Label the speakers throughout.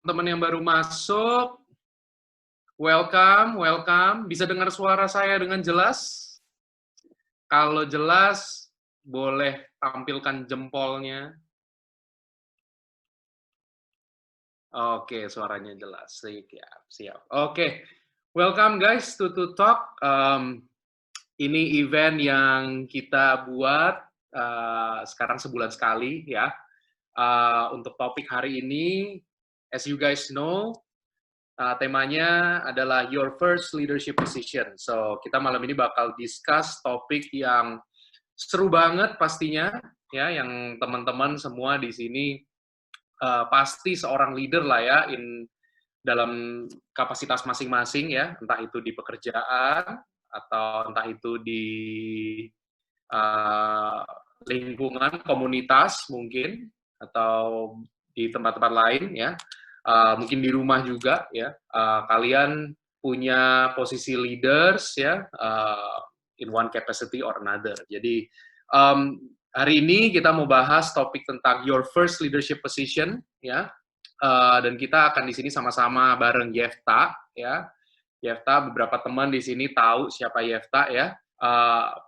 Speaker 1: teman yang baru masuk, welcome, welcome. Bisa dengar suara saya dengan jelas? Kalau jelas, boleh tampilkan jempolnya. Oke, suaranya jelas. Siap, siap. Oke, welcome guys to Talk. Ini event yang kita buat sekarang sebulan sekali ya. Untuk topik hari ini, as you guys know, temanya adalah Your First Leadership Position. So, kita malam ini bakal discuss topik yang seru banget pastinya, ya, yang teman-teman semua di sini pasti seorang leader lah ya, dalam kapasitas masing-masing ya, entah itu di pekerjaan, atau entah itu di uh, lingkungan, komunitas mungkin, atau di tempat-tempat lain ya. Mungkin di rumah juga ya, kalian punya posisi leaders ya, in one capacity or another. Jadi hari ini kita mau bahas topik tentang your first leadership position ya, dan kita akan di sini sama-sama bareng Yefta ya. Yefta, beberapa teman di sini tahu siapa Yefta ya.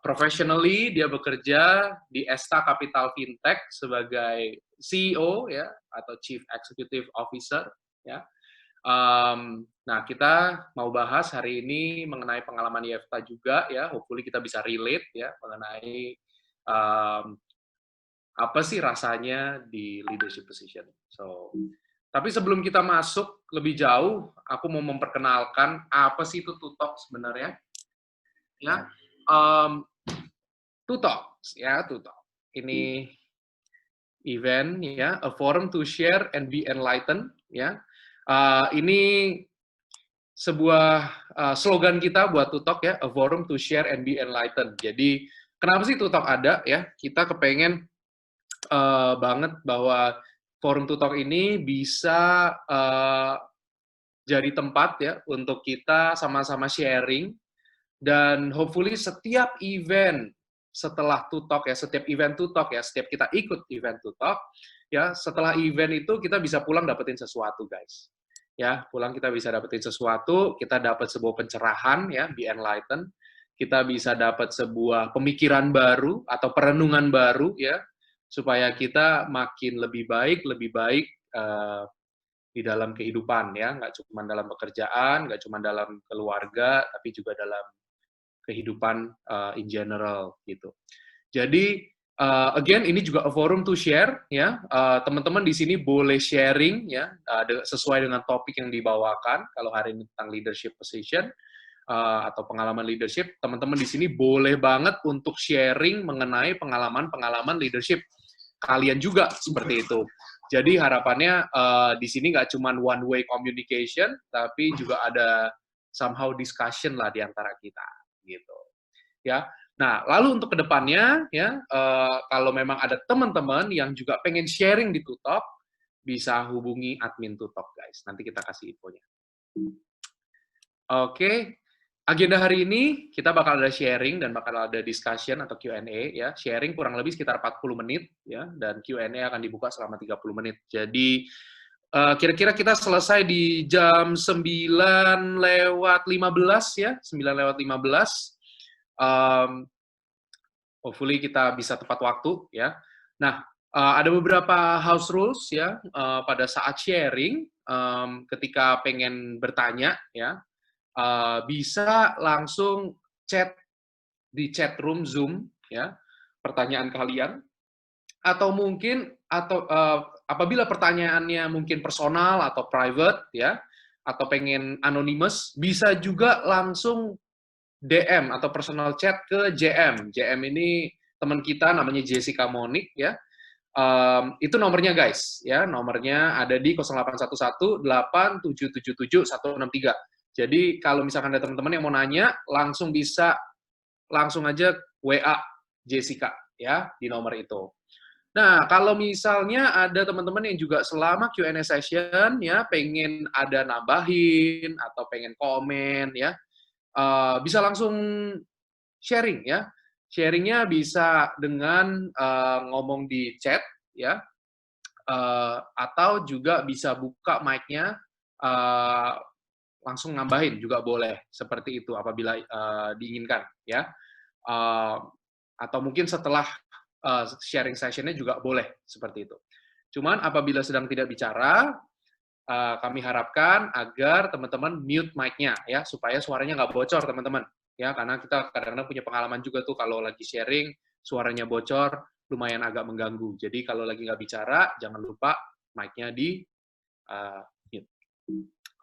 Speaker 1: Professionally dia bekerja di Esta Capital Fintech sebagai CEO ya, atau Chief Executive Officer ya. Nah, kita mau bahas hari ini mengenai pengalaman Yefta juga ya. Hopefully kita bisa relate ya mengenai apa sih rasanya di leadership position. So, tapi sebelum kita masuk lebih jauh, aku mau memperkenalkan apa sih itu Tutok sebenarnya. Ya, Tutok ya, Tutok. Ini event ya, a forum to share and be enlightened ya. Ini sebuah slogan kita buat Tutok ya, a forum to share and be enlightened. Jadi kenapa sih Tutok ada ya? Kita kepengen banget bahwa forum Tutok ini bisa jadi tempat ya untuk kita sama-sama sharing, dan hopefully setiap event setelah Tutok ya, setiap event Tutok ya, setiap kita ikut event Tutok ya, setelah event itu kita bisa pulang dapetin sesuatu guys. Ya, pulang kita bisa dapetin sesuatu, kita dapat sebuah pencerahan ya, be enlightened. Kita bisa dapat sebuah pemikiran baru atau perenungan baru ya, supaya kita makin lebih baik di dalam kehidupan ya, nggak cuma dalam pekerjaan, nggak cuma dalam keluarga, tapi juga dalam kehidupan in general gitu. Jadi again ini juga a forum to share ya. Teman-teman di sini boleh sharing ya, sesuai dengan topik yang dibawakan. Kalau hari ini tentang leadership position atau pengalaman leadership, teman-teman di sini boleh banget untuk sharing mengenai pengalaman-pengalaman leadership kalian juga seperti itu. Jadi harapannya di sini nggak cuma one way communication, tapi juga ada somehow discussion lah di antara kita, gitu. Ya. Nah, lalu untuk kedepannya, ya, kalau memang ada teman-teman yang juga pengen sharing di Tutok, bisa hubungi admin Tutok, guys. Nanti kita kasih infonya. Oke. Agenda hari ini kita bakal ada sharing dan bakal ada discussion atau Q&A ya. Sharing kurang lebih sekitar 40 menit ya, dan Q&A akan dibuka selama 30 menit. Jadi kira-kira kita selesai di jam 9:15 ya, 9:15. Hopefully kita bisa tepat waktu ya. Nah, ada beberapa house rules ya pada saat sharing, ketika pengen bertanya ya, bisa langsung chat di chat room Zoom ya, pertanyaan kalian, atau mungkin apabila pertanyaannya mungkin personal atau private ya, atau pengen anonymous, bisa juga langsung DM atau personal chat ke JM. JM ini teman kita namanya Jessica Monik ya. Itu nomornya guys ya, nomornya ada di 081187777163. Jadi kalau misalkan ada teman-teman yang mau nanya, langsung aja WA Jessica ya di nomor itu. Nah, kalau misalnya ada teman-teman yang juga selama Q&A session ya pengen ada nambahin atau pengen komen ya, bisa langsung sharing ya. Sharingnya bisa dengan ngomong di chat ya, atau juga bisa buka mic-nya, langsung nambahin juga boleh, seperti itu apabila diinginkan, ya. Atau mungkin setelah sharing session-nya juga boleh, seperti itu. Cuman apabila sedang tidak bicara, kami harapkan agar teman-teman mute mic-nya, ya, supaya suaranya nggak bocor, teman-teman. Ya, karena kita kadang-kadang punya pengalaman juga tuh kalau lagi sharing, suaranya bocor, lumayan agak mengganggu. Jadi kalau lagi nggak bicara, jangan lupa mic-nya di mute.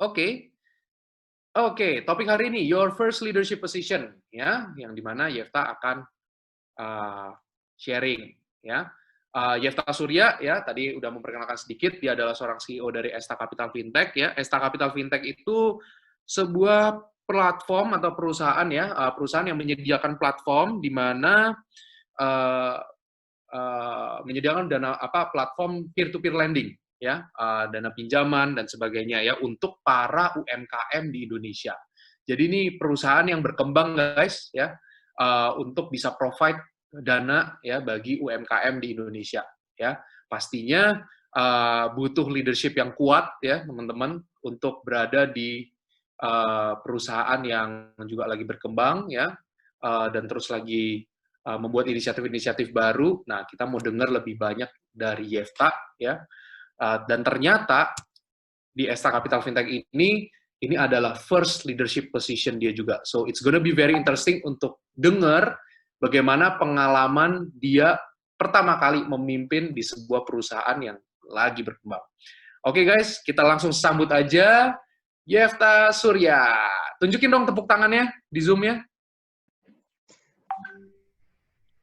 Speaker 1: Oke. Oke, topik hari ini, your first leadership position, ya, yang dimana Yefta akan sharing, ya. Yefta Surya, ya, tadi udah memperkenalkan sedikit, dia adalah seorang CEO dari Esta Capital Fintech, ya. Esta Capital Fintech itu sebuah platform atau perusahaan, ya, perusahaan yang menyediakan platform di mana menyediakan platform peer-to-peer lending, ya, dana pinjaman dan sebagainya, ya, untuk para UMKM di Indonesia. Jadi ini perusahaan yang berkembang, guys, ya, untuk bisa provide dana, ya, bagi UMKM di Indonesia, ya. Pastinya butuh leadership yang kuat, ya, teman-teman, untuk berada di perusahaan yang juga lagi berkembang, ya, dan terus lagi membuat inisiatif-inisiatif baru. Nah, kita mau dengar lebih banyak dari Yefta, ya. Dan ternyata di Esta Capital Fintech ini adalah first leadership position dia juga. So it's gonna be very interesting untuk dengar bagaimana pengalaman dia pertama kali memimpin di sebuah perusahaan yang lagi berkembang. Oke, guys, kita langsung sambut aja Yefta Surya. Tunjukin dong tepuk tangannya di Zoom-nya.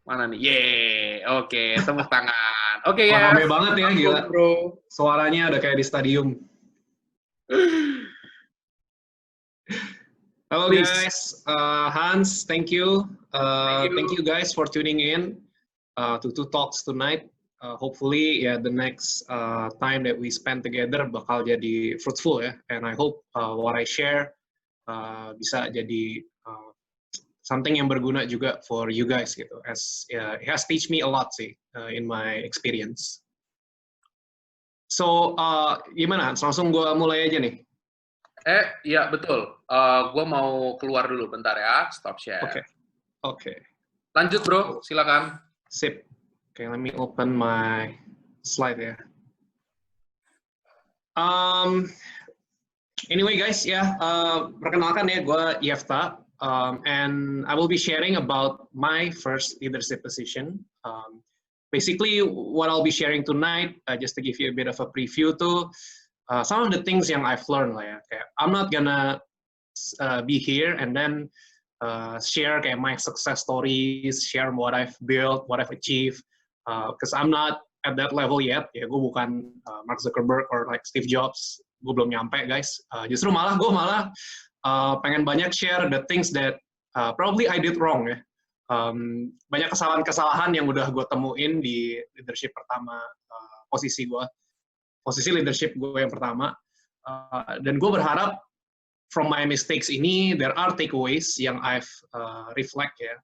Speaker 1: Mana nih? Yeay, oke, tepuk tangan. Oke, ya.
Speaker 2: Rame banget ya, gila.
Speaker 1: Bro.
Speaker 2: Suaranya udah kayak di stadium. Hello guys, Hans, thank you. Thank you guys for tuning in to Two Talks tonight. Hopefully, the next time that we spend together bakal jadi fruitful, ya. And I hope what I share bisa jadi something yang berguna juga for you guys gitu. As it has teach me a lot sih in my experience. So gimana? Langsung gue mulai aja nih.
Speaker 1: Iya betul. Gue mau keluar dulu bentar ya. Stop share.
Speaker 2: Oke.
Speaker 1: Lanjut bro, silakan.
Speaker 2: Sip. Oke, let me open my slide ya. Anyway guys, perkenalkan ya, gue Yefta. And I will be sharing about my first leadership position. Basically, what I'll be sharing tonight, just to give you a bit of a preview to some of the things yang I've learned lah ya. Kayak, I'm not gonna be here and then share kayak my success stories, share what I've built, what I've achieved, because I'm not at that level yet. Ya, gue bukan Mark Zuckerberg or like Steve Jobs. Gue belum nyampe guys. Justru gue malah pengen banyak share the things that probably I did wrong ya. Banyak kesalahan-kesalahan yang udah gue temuin di leadership pertama, posisi leadership gue yang pertama. Dan gue berharap from my mistakes ini, there are takeaways yang I've reflect ya.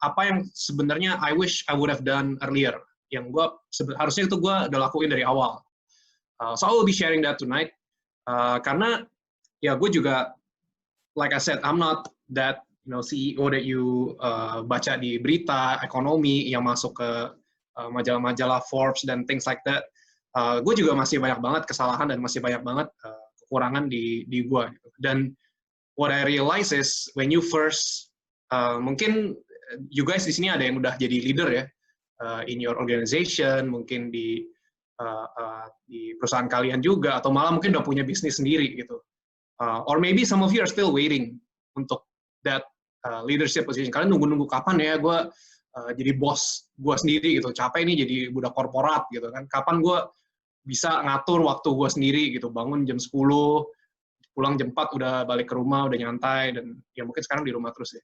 Speaker 2: Apa yang sebenarnya I wish I would have done earlier. Yang gue harusnya itu gue udah lakuin dari awal. So I will be sharing that tonight. Karena ya gue juga like I said, I'm not that CEO that you baca di berita ekonomi yang masuk ke majalah-majalah Forbes dan things like that. Gue juga masih banyak banget kesalahan dan masih banyak banget kekurangan di gue. Gitu. Dan what I realize is when you first mungkin you guys di sini ada yang udah jadi leader ya in your organization, mungkin di perusahaan kalian juga atau malah mungkin udah punya bisnis sendiri gitu. Or maybe some of you are still waiting untuk that leadership position. Kalian nunggu-nunggu kapan ya gue jadi bos gue sendiri gitu. Capek nih jadi budak korporat gitu kan. Kapan gue bisa ngatur waktu gue sendiri gitu. Bangun jam 10, pulang jam 4 udah balik ke rumah, udah nyantai. Dan ya mungkin sekarang di rumah terus ya.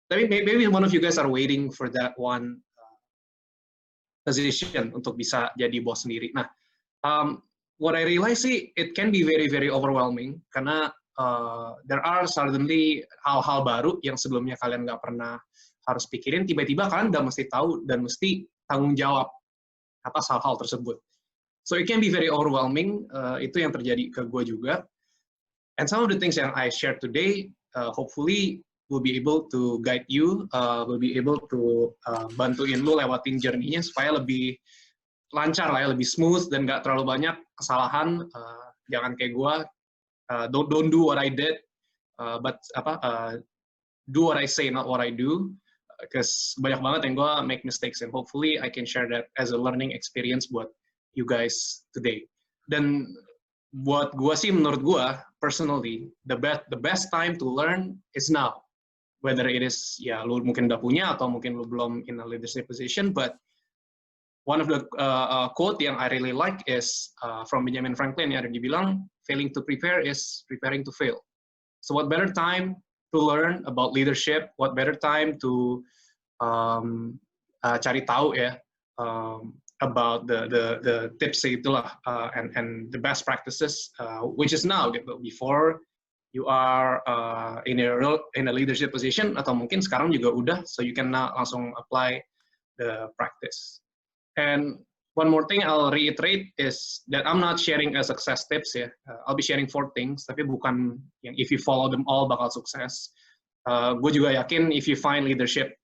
Speaker 2: Tapi maybe one of you guys are waiting for that one position untuk bisa jadi bos sendiri. Nah, what I realize sih, it can be very, very overwhelming, karena there are suddenly hal-hal baru yang sebelumnya kalian nggak pernah harus pikirin, tiba-tiba kalian udah mesti tahu dan mesti tanggung jawab atas hal-hal tersebut. So it can be very overwhelming. Itu yang terjadi ke gue juga. And some of the things yang I shared today, hopefully will be able to guide you, will be able to bantuin lu lewatin journey-nya supaya lebih lancar lah ya, lebih smooth dan nggak terlalu banyak kesalahan. Jangan kayak gue, don't do what I did, but do what I say, not what I do. Because banyak banget yang gue make mistakes, and hopefully I can share that as a learning experience buat you guys today. Dan buat gue sih, menurut gue personally, the best time to learn is now. Whether it is, ya lu mungkin udah punya atau mungkin lu belum in a leadership position, but one of the quote yang I really like is from Benjamin Franklin, yang ada dibilang, failing to prepare is preparing to fail. So what better time to learn about leadership, what better time to cari tahu ya, about the tips itulah, and the best practices, which is now gitu, before you are in a leadership position, atau mungkin sekarang juga udah, so you can now langsung apply the practice. And one more thing I'll reiterate is that I'm not sharing a success tips ya. I'll be sharing 4 things, tapi bukan yang if you follow them all bakal sukses. Gue juga yakin if you find leadership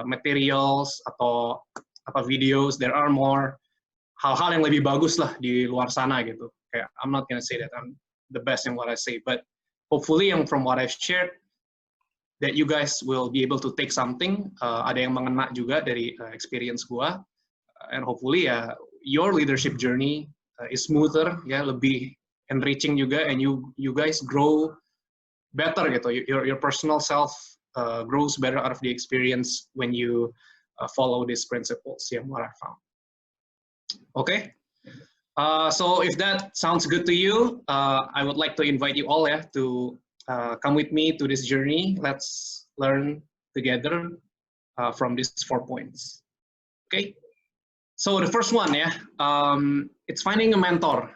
Speaker 2: materials atau videos, there are more hal-hal yang lebih bagus lah di luar sana gitu. Kayak I'm not gonna say that I'm the best in what I say, but hopefully from what I've shared, that you guys will be able to take something. Ada yang mengena juga dari experience gua, and hopefully your leadership journey is smoother, ya, lebih enriching juga, and you guys grow better gitu. Your personal self grows better out of the experience when you follow these principles. Yeah, what I found. Okay. So if that sounds good to you, I would like to invite you all to come with me to this journey. Let's learn together from these 4 points. Okay. So the first one it's finding a mentor.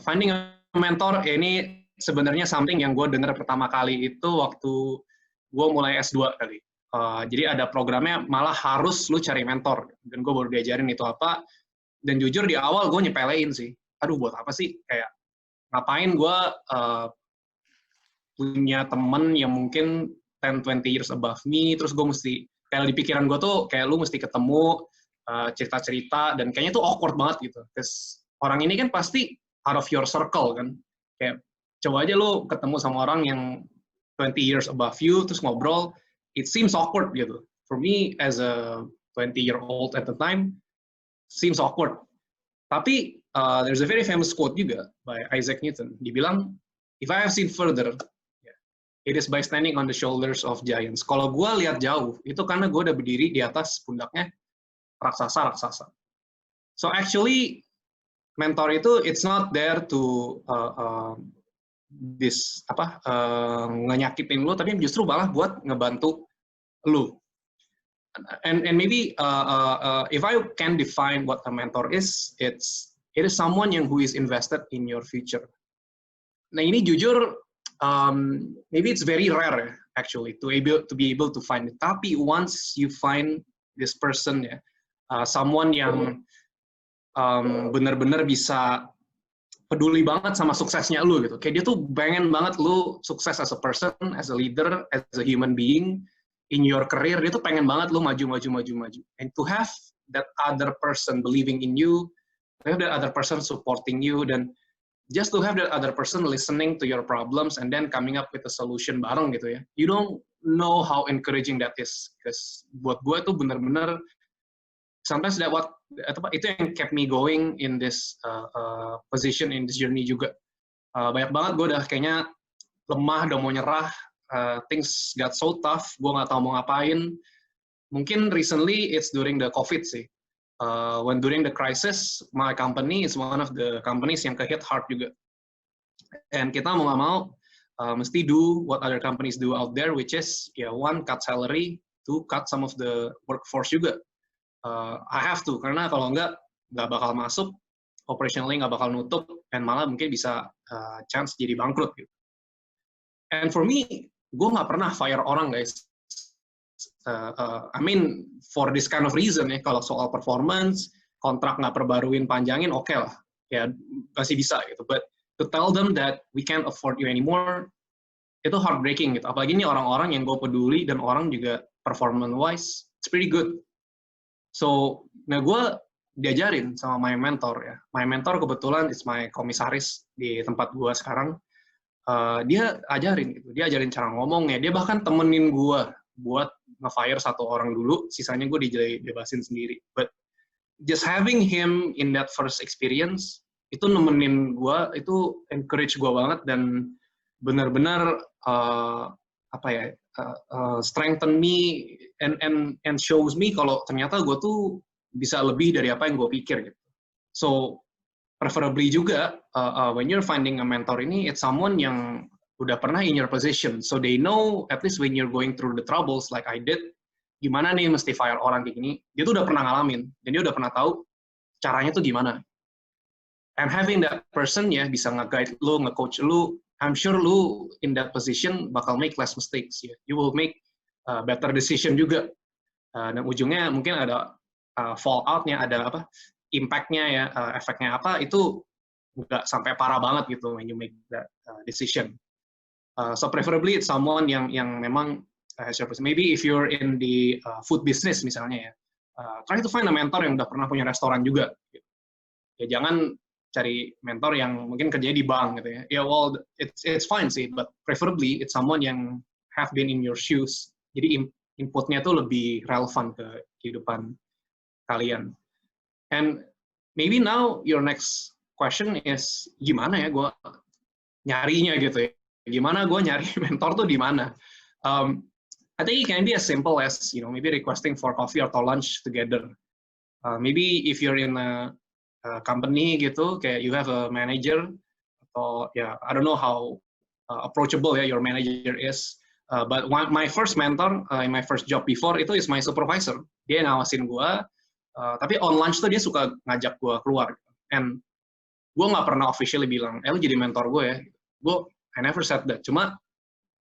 Speaker 2: Finding a mentor ini sebenarnya something yang gue dengar pertama kali itu waktu gue mulai S2 kali. Jadi ada programnya malah harus lu cari mentor, dan gue baru diajarin itu apa. Dan jujur di awal gue nyepelein sih, aduh buat apa sih, kayak ngapain gue punya temen yang mungkin 10-20 years above me, terus gue mesti, kayak di pikiran gue tuh kayak lu mesti ketemu, cerita-cerita, dan kayaknya tuh awkward banget gitu. Terus orang ini kan pasti out of your circle kan, kayak coba aja lu ketemu sama orang yang 20 years above you, terus ngobrol, it seems awkward gitu. For me, as a 20-year-old at the time, seems awkward. Tapi there's a very famous quote juga by Isaac Newton. Dibilang, if I have seen further, it is by standing on the shoulders of giants. Kalau gue lihat jauh, itu karena gue udah berdiri di atas pundaknya raksasa-raksasa. So actually, mentor itu it's not there to ngenyakitin lu, tapi justru malah buat ngebantu lu. And maybe if I can define what a mentor is, it is someone who is invested in your future. Nah ini jujur, maybe it's very rare actually to be able to find it. Tapi once you find this person someone yang benar-benar bisa peduli banget sama suksesnya lu gitu. Kayak dia tuh pengen banget lu sukses as a person, as a leader, as a human being. In your career, dia tuh pengen banget lu maju. And to have that other person believing in you, to have that other person supporting you, dan just to have that other person listening to your problems and then coming up with a solution bareng gitu ya. You don't know how encouraging that is. Because buat gue tuh bener-bener, sometimes itu yang kept me going in this position, in this journey juga. Banyak banget gue udah kayaknya lemah, udah mau nyerah. Things got so tough, gue nggak tahu mau ngapain. Mungkin recently it's during the COVID sih. When during the crisis, my company is one of the companies yang ke-hit hard juga. And kita mau nggak mau mesti do what other companies do out there, which is one, cut salary, two, cut some of the workforce juga. I have to, karena kalau nggak bakal masuk, operationally nggak bakal nutup, and malah mungkin bisa chance jadi bangkrut gitu. And for me, gue nggak pernah fire orang guys. I mean for this kind of reason ya, kalau soal performance, kontrak nggak perbaruin, panjangin, oke lah, ya masih bisa gitu. But to tell them that we can't afford you anymore, itu heartbreaking gitu. Apalagi ini orang-orang yang gue peduli dan orang juga performance wise, it's pretty good. So, nah gue diajarin sama my mentor ya. My mentor kebetulan is my komisaris di tempat gue sekarang. Dia ajarin gitu, dia ajarin cara ngomongnya, dia bahkan temenin gue buat nge-fire satu orang dulu, sisanya gue dibebasin sendiri. But just having him in that first experience, itu nemenin gue, itu encourage gue banget, dan benar-benar strengthen me and shows me kalau ternyata gue tuh bisa lebih dari apa yang gue pikir gitu. So preferably juga when you're finding a mentor ini, it's someone yang udah pernah in your position, so they know at least when you're going through the troubles like I did, gimana nih mesti fire orang kayak gini, dia tuh udah pernah ngalamin, dan dia udah pernah tahu caranya tuh gimana. And having that person ya bisa nge-guide lu, nge-coach lu, I'm sure lu in that position bakal make less mistakes ya. You will make better decision juga. Dan ujungnya mungkin ada fallout-nya, ada apa? Impact-nya ya, efeknya apa, itu nggak sampai parah banget gitu when you make that decision. So preferably it's someone yang memang maybe if you're in the food business misalnya ya, try to find a mentor yang udah pernah punya restoran juga. Gitu. Ya jangan cari mentor yang mungkin kerjanya di bank gitu ya. Ya well it's fine sih, but preferably it's someone yang have been in your shoes. Jadi inputnya tuh lebih relevan ke kehidupan kalian. And maybe now your next question is gimana ya gue nyarinya gitu ya. Gimana gue nyari mentor tuh di mana? I think it can be as simple as maybe requesting for coffee atau lunch together. Maybe if you're in a company gitu, kayak you have a manager atau ya I don't know how approachable ya your manager is. But my first mentor in my first job before itu is my supervisor. Dia ngawasin gue. Tapi on lunch tuh dia suka ngajak gue keluar. And gue nggak pernah officially bilang, lu jadi mentor gue ya. I never said that. Cuma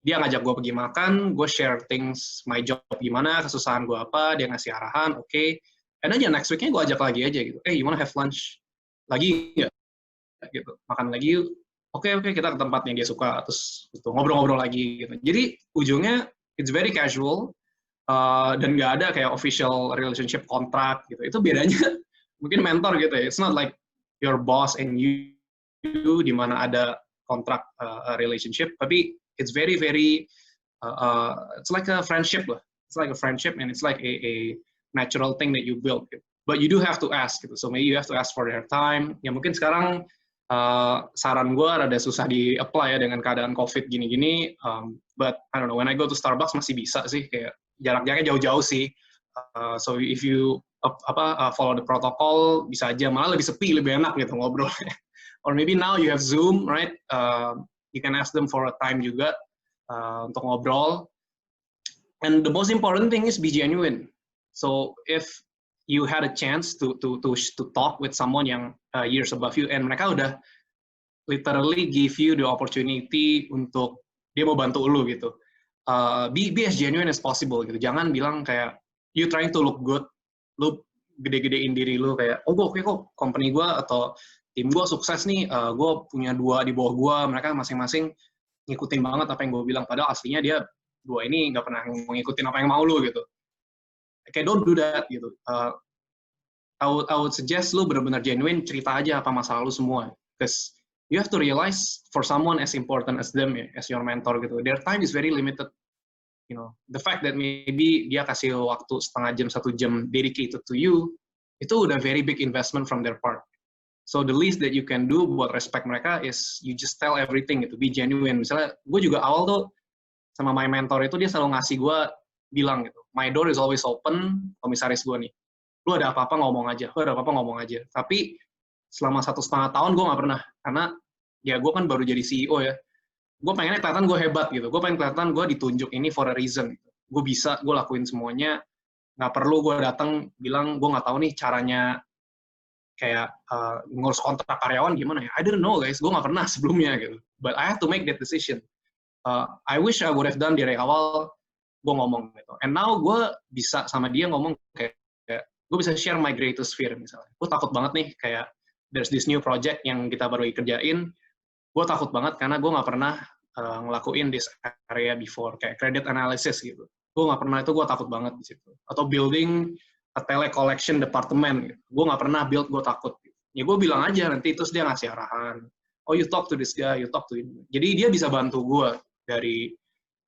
Speaker 2: dia ngajak gue pergi makan, gue share things, my job gimana, kesusahan gue apa, dia ngasih arahan, oke. And aja next week-nya gue ajak lagi aja gitu. You wanna have lunch? Lagi nggak? Gitu. Makan lagi yuk. Oke, kita ke tempatnya dia suka, terus gitu, ngobrol-ngobrol lagi gitu. Jadi ujungnya it's very casual. Dan nggak ada kayak official relationship kontrak gitu. Itu bedanya mungkin mentor gitu ya. It's not like your boss and you di mana ada kontrak relationship, tapi it's very it's like a friendship lah. It's like a friendship and it's like a natural thing that you build. Gitu. But you do have to ask gitu. So maybe you have to ask for their time. Ya mungkin sekarang saran gue rada susah di-apply ya dengan keadaan COVID gini-gini. But I don't know, when I go to Starbucks masih bisa sih, kayak jarak-jaraknya jauh-jauh sih. So if you follow the protocol, bisa aja, malah lebih sepi, lebih enak gitu ngobrol. Or maybe now you have Zoom, right? You can ask them for a time juga untuk ngobrol. And the most important thing is be genuine. So if you had a chance to talk with someone yang years above you, and mereka udah literally give you the opportunity untuk dia mau bantu lu gitu. Be as genuine as possible gitu. Jangan bilang kayak you trying to look good, lu gede-gedein diri lu kayak gue oke kok company gue atau tim gue sukses nih, gue punya 2 di bawah gue, mereka masing-masing ngikutin banget apa yang gue bilang, padahal aslinya dia 2 ini nggak pernah ngikutin apa yang mau lu gitu. Kayak don't do that gitu. I would suggest lu benar-benar genuine, cerita aja apa masalah lu semua, because you have to realize for someone as important as them, as your mentor gitu, their time is very limited. The fact that maybe dia kasih waktu setengah jam, 1 jam dedicated to you, itu udah very big investment from their part. So the least that you can do buat respect mereka is you just tell everything gitu, be genuine. Misalnya gue juga awal tuh sama my mentor itu dia selalu ngasih gue bilang gitu, my door is always open, komisaris gue nih. Lu ada apa-apa ngomong aja, Tapi selama 1,5 tahun gue nggak pernah, karena ya gue kan baru jadi CEO ya. Gue pengennya kelihatan gue hebat gitu. Gue pengen kelihatan gue ditunjuk ini for a reason. Gue bisa, gue lakuin semuanya. Nggak perlu gue datang bilang gue nggak tahu nih caranya kayak ngurus kontrak karyawan gimana ya. I don't know guys, gue nggak pernah sebelumnya gitu. But I have to make that decision. I wish I would have done dari awal gue ngomong gitu. And now gue bisa sama dia ngomong kayak gue bisa share my greatest fear misalnya. Gue takut banget nih, kayak there's this new project yang kita baru kerjain, gue takut banget karena gue nggak pernah ngelakuin this area before, kayak credit analysis gitu. Gue nggak pernah, itu gue takut banget di situ. Atau building a tele collection department, gitu. Gue nggak pernah build, gue takut. Ya gue bilang aja nanti, terus dia ngasih arahan. Oh, you talk to this guy, you talk to him. Jadi dia bisa bantu gue dari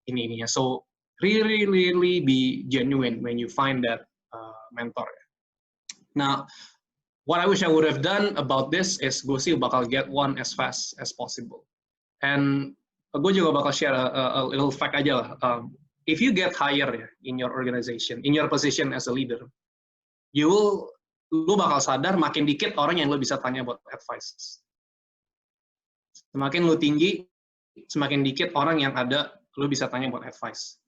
Speaker 2: ininya. So really, really be genuine when you find that mentor. Now, what I wish I would have done about this is gue sih bakal get one as fast as possible. And gue juga bakal share a little fact aja lah. If you get hired in your organization, in your position as a leader, lu bakal sadar makin dikit orang yang lu bisa tanya buat advice. Semakin lu tinggi, semakin dikit orang yang ada lu bisa tanya buat advice.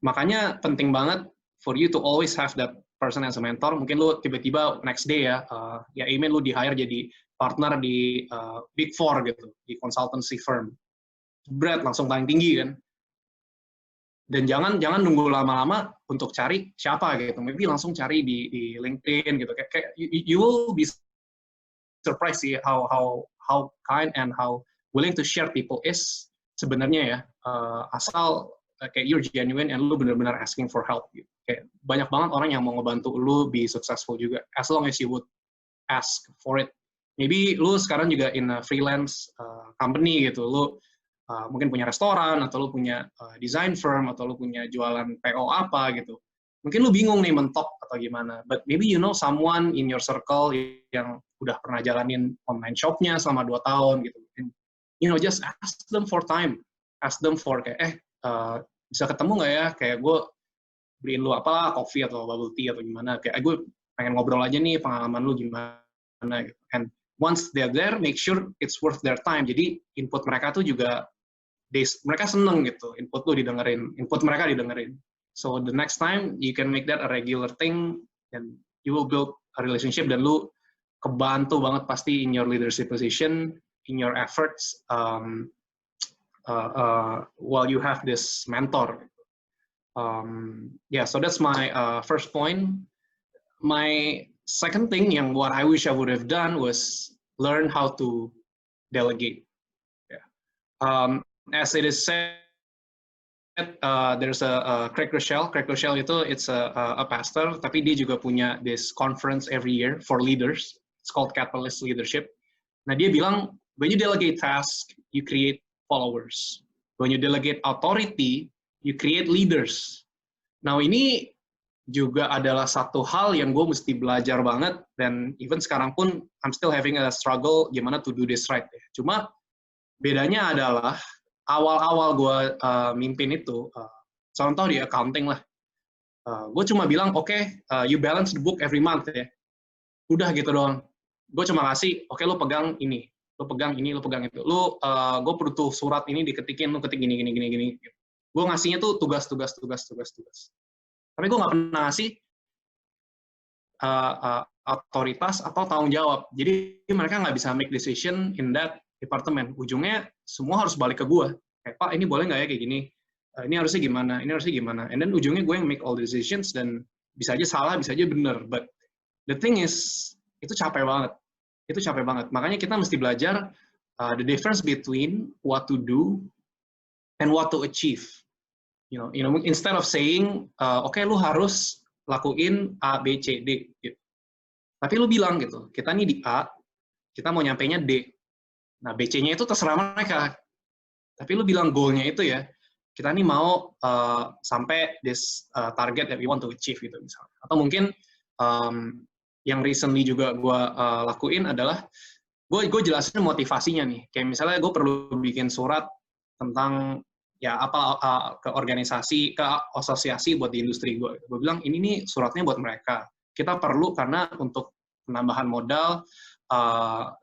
Speaker 2: Makanya penting banget for you to always have that person as a mentor. Mungkin lu tiba-tiba next day ya amen, lu di-hire jadi partner di Big Four gitu, di consultancy firm. Berat, langsung paling tinggi kan. Dan jangan nunggu lama-lama untuk cari siapa gitu. Maybe langsung cari di LinkedIn gitu. Kayak you will be surprised sih how kind and how willing to share people is sebenarnya ya. Asal kayak you're genuine and lu benar-benar asking for help gitu. Kayak banyak banget orang yang mau ngebantu lu be successful juga, as long as you would ask for it. Maybe lu sekarang juga in a freelance company gitu, lu mungkin punya restoran, atau lu punya design firm, atau lu punya jualan PO apa gitu. Mungkin lu bingung nih mentok atau gimana, but maybe you know someone in your circle yang udah pernah jalanin online shopnya selama 2 tahun gitu. And, you know, just ask them for time, ask them for kayak bisa ketemu nggak ya, kayak gue beliin lu apa, coffee atau bubble tea atau gimana, kayak gue pengen ngobrol aja nih pengalaman lu gimana gitu. And once they're there, make sure it's worth their time. Jadi input mereka tuh juga mereka seneng gitu, input lu didengerin, input mereka didengerin. So the next time you can make that a regular thing, and you will build a relationship, dan lu kebantu banget pasti in your leadership position, in your efforts, while you have this mentor. Yeah, so that's my first point. My second thing, what I wish I would have done was learn how to delegate. Yeah. As it is said, there's a Craig Rochelle. Craig Rochelle itu it's a pastor, tapi dia juga punya this conference every year for leaders. It's called Catalyst Leadership. Nah, dia bilang, when you delegate task, you create followers. When you delegate authority, you create leaders. Nah, ini juga adalah satu hal yang gue mesti belajar banget, dan even sekarang pun I'm still having a struggle gimana to do this right. Cuma bedanya adalah awal-awal gue mimpin itu, contoh di accounting lah, gue cuma bilang, oke, you balance the book every month ya, udah gitu doang. Gue cuma kasih, oke, lu pegang ini, lu pegang ini, lu pegang itu, gue perlu surat ini diketikin, lu ketik gini. Gue ngasihnya tuh tugas. Tapi gue nggak pernah ngasih otoritas atau tanggung jawab. Jadi mereka nggak bisa make decision in that department. Ujungnya semua harus balik ke gue. Kayak, Pak, ini boleh nggak ya kayak gini? Ini harusnya gimana? And then ujungnya gue yang make all the decisions, dan bisa aja salah, bisa aja bener. But the thing is, itu capek banget. Makanya kita mesti belajar the difference between what to do and what to achieve. You know, instead of saying, okay, lu harus lakuin A, B, C, D. Gitu. Tapi lu bilang gitu, kita nih di A, kita mau nyampainya D. Nah, B, C-nya itu terserah mereka. Tapi lu bilang goal-nya itu ya, kita nih mau sampai this target that we want to achieve gitu misalnya. Atau mungkin yang recently juga gue lakuin adalah, gue jelasin motivasinya nih. Kayak misalnya gue perlu bikin surat tentang ya apa ke organisasi, ke asosiasi buat di industri gue. Gue bilang ini nih suratnya buat mereka. Kita perlu karena untuk penambahan modal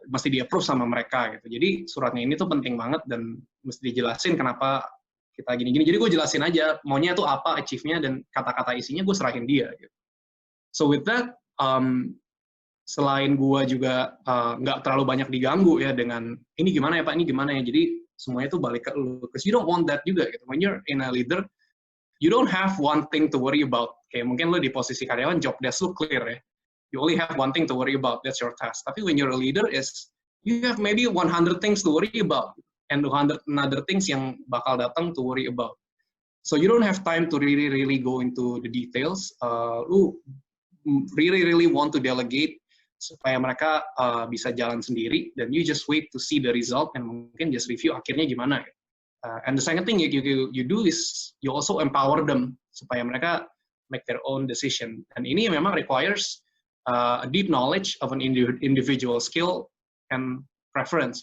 Speaker 2: mesti di-approve sama mereka gitu. Jadi suratnya ini tuh penting banget dan mesti dijelasin kenapa kita gini-gini. Jadi gue jelasin aja maunya tuh apa, achieve-nya, dan kata-kata isinya gue serahin dia. Gitu. So with that, selain gue juga nggak terlalu banyak diganggu ya dengan ini gimana ya Pak, ini gimana ya. Jadi semuanya tuh balik ke lu. Because you don't want that juga gitu. When you're in a leader, you don't have one thing to worry about. Kayak mungkin lo di posisi karyawan, job desk lo clear ya. You only have one thing to worry about, that's your task. Tapi when you're a leader you have maybe 100 things to worry about, and 100 another things yang bakal datang to worry about. So you don't have time to really go into the details. Lu really want to delegate supaya mereka bisa jalan sendiri, dan you just wait to see the result and mungkin just review akhirnya gimana. And the second thing you do is you also empower them supaya mereka make their own decision. And ini memang requires a deep knowledge of an individual skill and preference.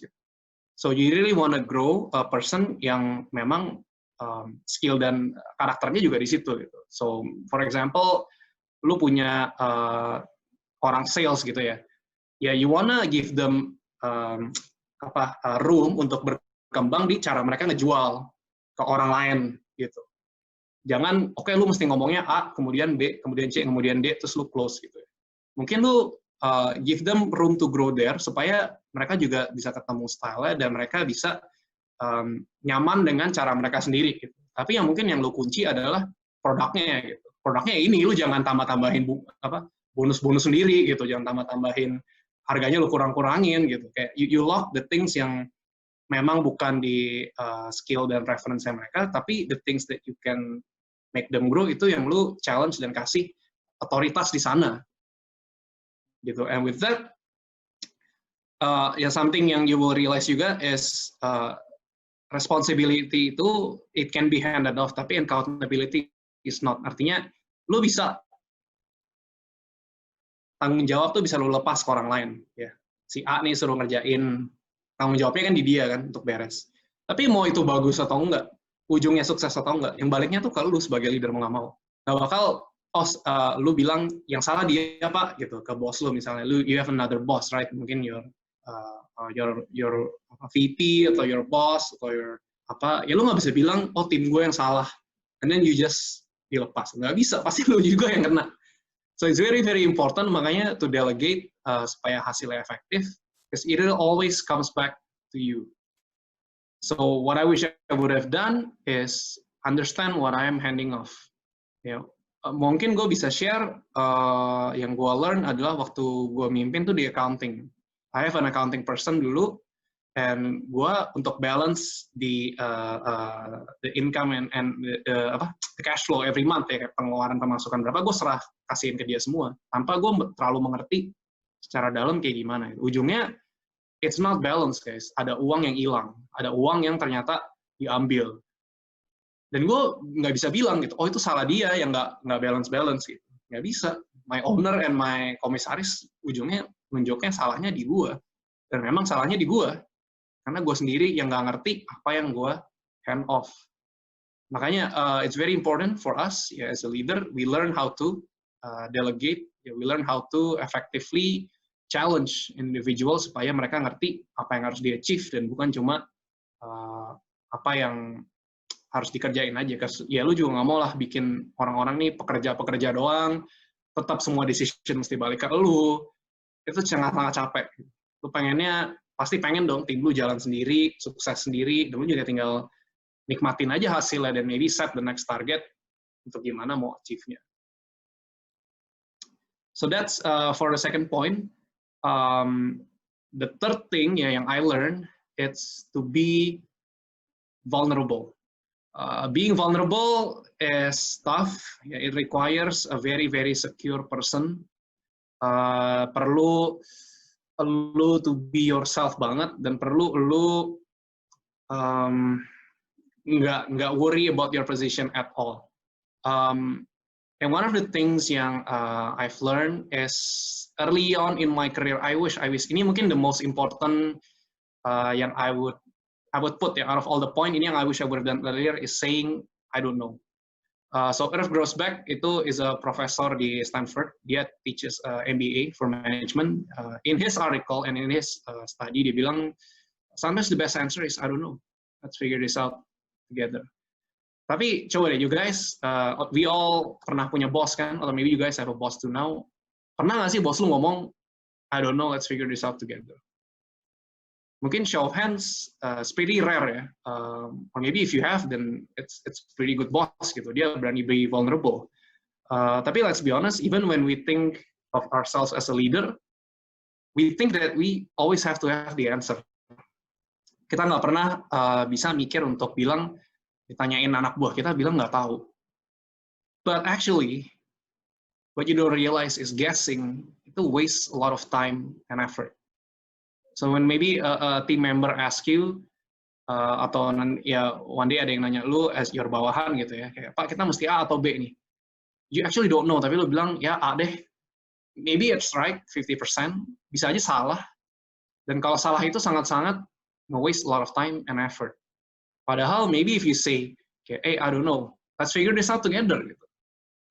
Speaker 2: So you really want to grow a person yang memang skill dan karakternya juga di situ gitu. So for example, lu punya orang sales gitu ya. Ya you wanna give them room untuk berkembang di cara mereka ngejual ke orang lain gitu. Jangan lu mesti ngomongnya A, kemudian B, kemudian C, kemudian D, terus lu close gitu. Mungkin lu give them room to grow there supaya mereka juga bisa ketemu style-nya dan mereka bisa nyaman dengan cara mereka sendiri gitu. Tapi yang mungkin yang lu kunci adalah produknya gitu. Produknya ini lu jangan tambah-tambahin bonus-bonus sendiri gitu, jangan tambah-tambahin harganya lu kurang-kurangin gitu. Kayak you lock the things yang memang bukan di skill dan preference mereka, tapi the things that you can make them grow itu yang lu challenge dan kasih otoritas di sana. Gitu. And with that, something yang you will realize juga is responsibility itu it can be handed off, tapi accountability is not. Artinya lu bisa tanggung jawab tuh bisa lu lepas ke orang lain. Ya, si A nih suruh ngerjain, tanggung jawabnya kan di dia kan untuk beres. Tapi mau itu bagus atau enggak, ujungnya sukses atau enggak, yang baliknya tuh kalau lu sebagai leader mau nggak mau. Nggak bakal lu bilang yang salah dia Pak gitu ke bos lu misalnya. You have another boss, right? Mungkin your VP atau your boss atau ya lu nggak bisa bilang tim gue yang salah, and then you just dilepas. Nggak bisa, pasti lu juga yang kena. So it's very important makanya to delegate supaya hasilnya efektif, because it always comes back to you. So what I wish I would have done is understand what I am handing off. You know, mungkin gue bisa share yang gue learn adalah waktu gue mimpin tuh di accounting. I have an accounting person dulu, and gue untuk balance the income and the cash flow every month ya, pengeluaran pemasukan berapa, gue serah kasihin ke dia semua tanpa gue terlalu mengerti secara dalam kayak gimana. Ujungnya it's not balance guys, ada uang yang hilang, ada uang yang ternyata diambil, dan gue nggak bisa bilang gitu, itu salah dia yang nggak balance gitu, nggak bisa. My owner and my komisaris ujungnya nunjuknya salahnya di gue, dan memang salahnya di gue karena gue sendiri yang nggak ngerti apa yang gue hand off. Makanya it's very important for us as a leader, we learn how to delegate, we learn how to effectively challenge individual supaya mereka ngerti apa yang harus di-achieve dan bukan cuma apa yang harus dikerjain aja. Ya lu juga nggak mau lah bikin orang-orang nih pekerja-pekerja doang, tetap semua decision mesti balik ke lu, itu sangat-sangat capek. Lu pasti pengen dong tim lu jalan sendiri, sukses sendiri, dan lu juga tinggal nikmatin aja hasilnya dan maybe set the next target untuk gimana mau achieve-nya. So that's for the second point. The third thing yang I learned, it's to be vulnerable. Being vulnerable is tough. It requires a very secure person. Perlu lu to be yourself banget, dan perlu lu nggak worry about your position at all. And one of the things yang I've learned is early on in my career, I wish ini mungkin the most important yang I would put out of all the point, ini yang I wish I would have done earlier is saying I don't know. So Irv Grousbeck itu is a professor di Stanford. Dia teaches MBA for management. In his article and in his study, dia bilang sometimes the best answer is I don't know. Let's figure this out together. Tapi coba deh you guys, we all pernah punya boss kan, atau maybe you guys have a boss too now. Pernah nggak sih bos lu ngomong I don't know, let's figure this out together? mungkin show of hands is pretty rare ya. Or maybe if you have, then it's pretty good boss gitu. Dia berani be vulnerable. Tapi let's be honest, even when we think of ourselves as a leader, we think that we always have to have the answer. Kita nggak pernah bisa mikir untuk bilang, ditanyain anak buah kita bilang nggak tahu. But actually, what you don't realize is guessing itu waste a lot of time and effort. So when maybe a team member ask you, atau ya one day ada yang nanya lu as your bawahan gitu ya, kayak Pak kita mesti A atau B nih. You actually don't know, tapi lu bilang ya A deh. Maybe it's right 50%, bisa aja salah. Dan kalau salah itu sangat-sangat nge-waste a lot of time and effort. Padahal maybe if you say, kayak, hey I don't know, let's figure this out together gitu.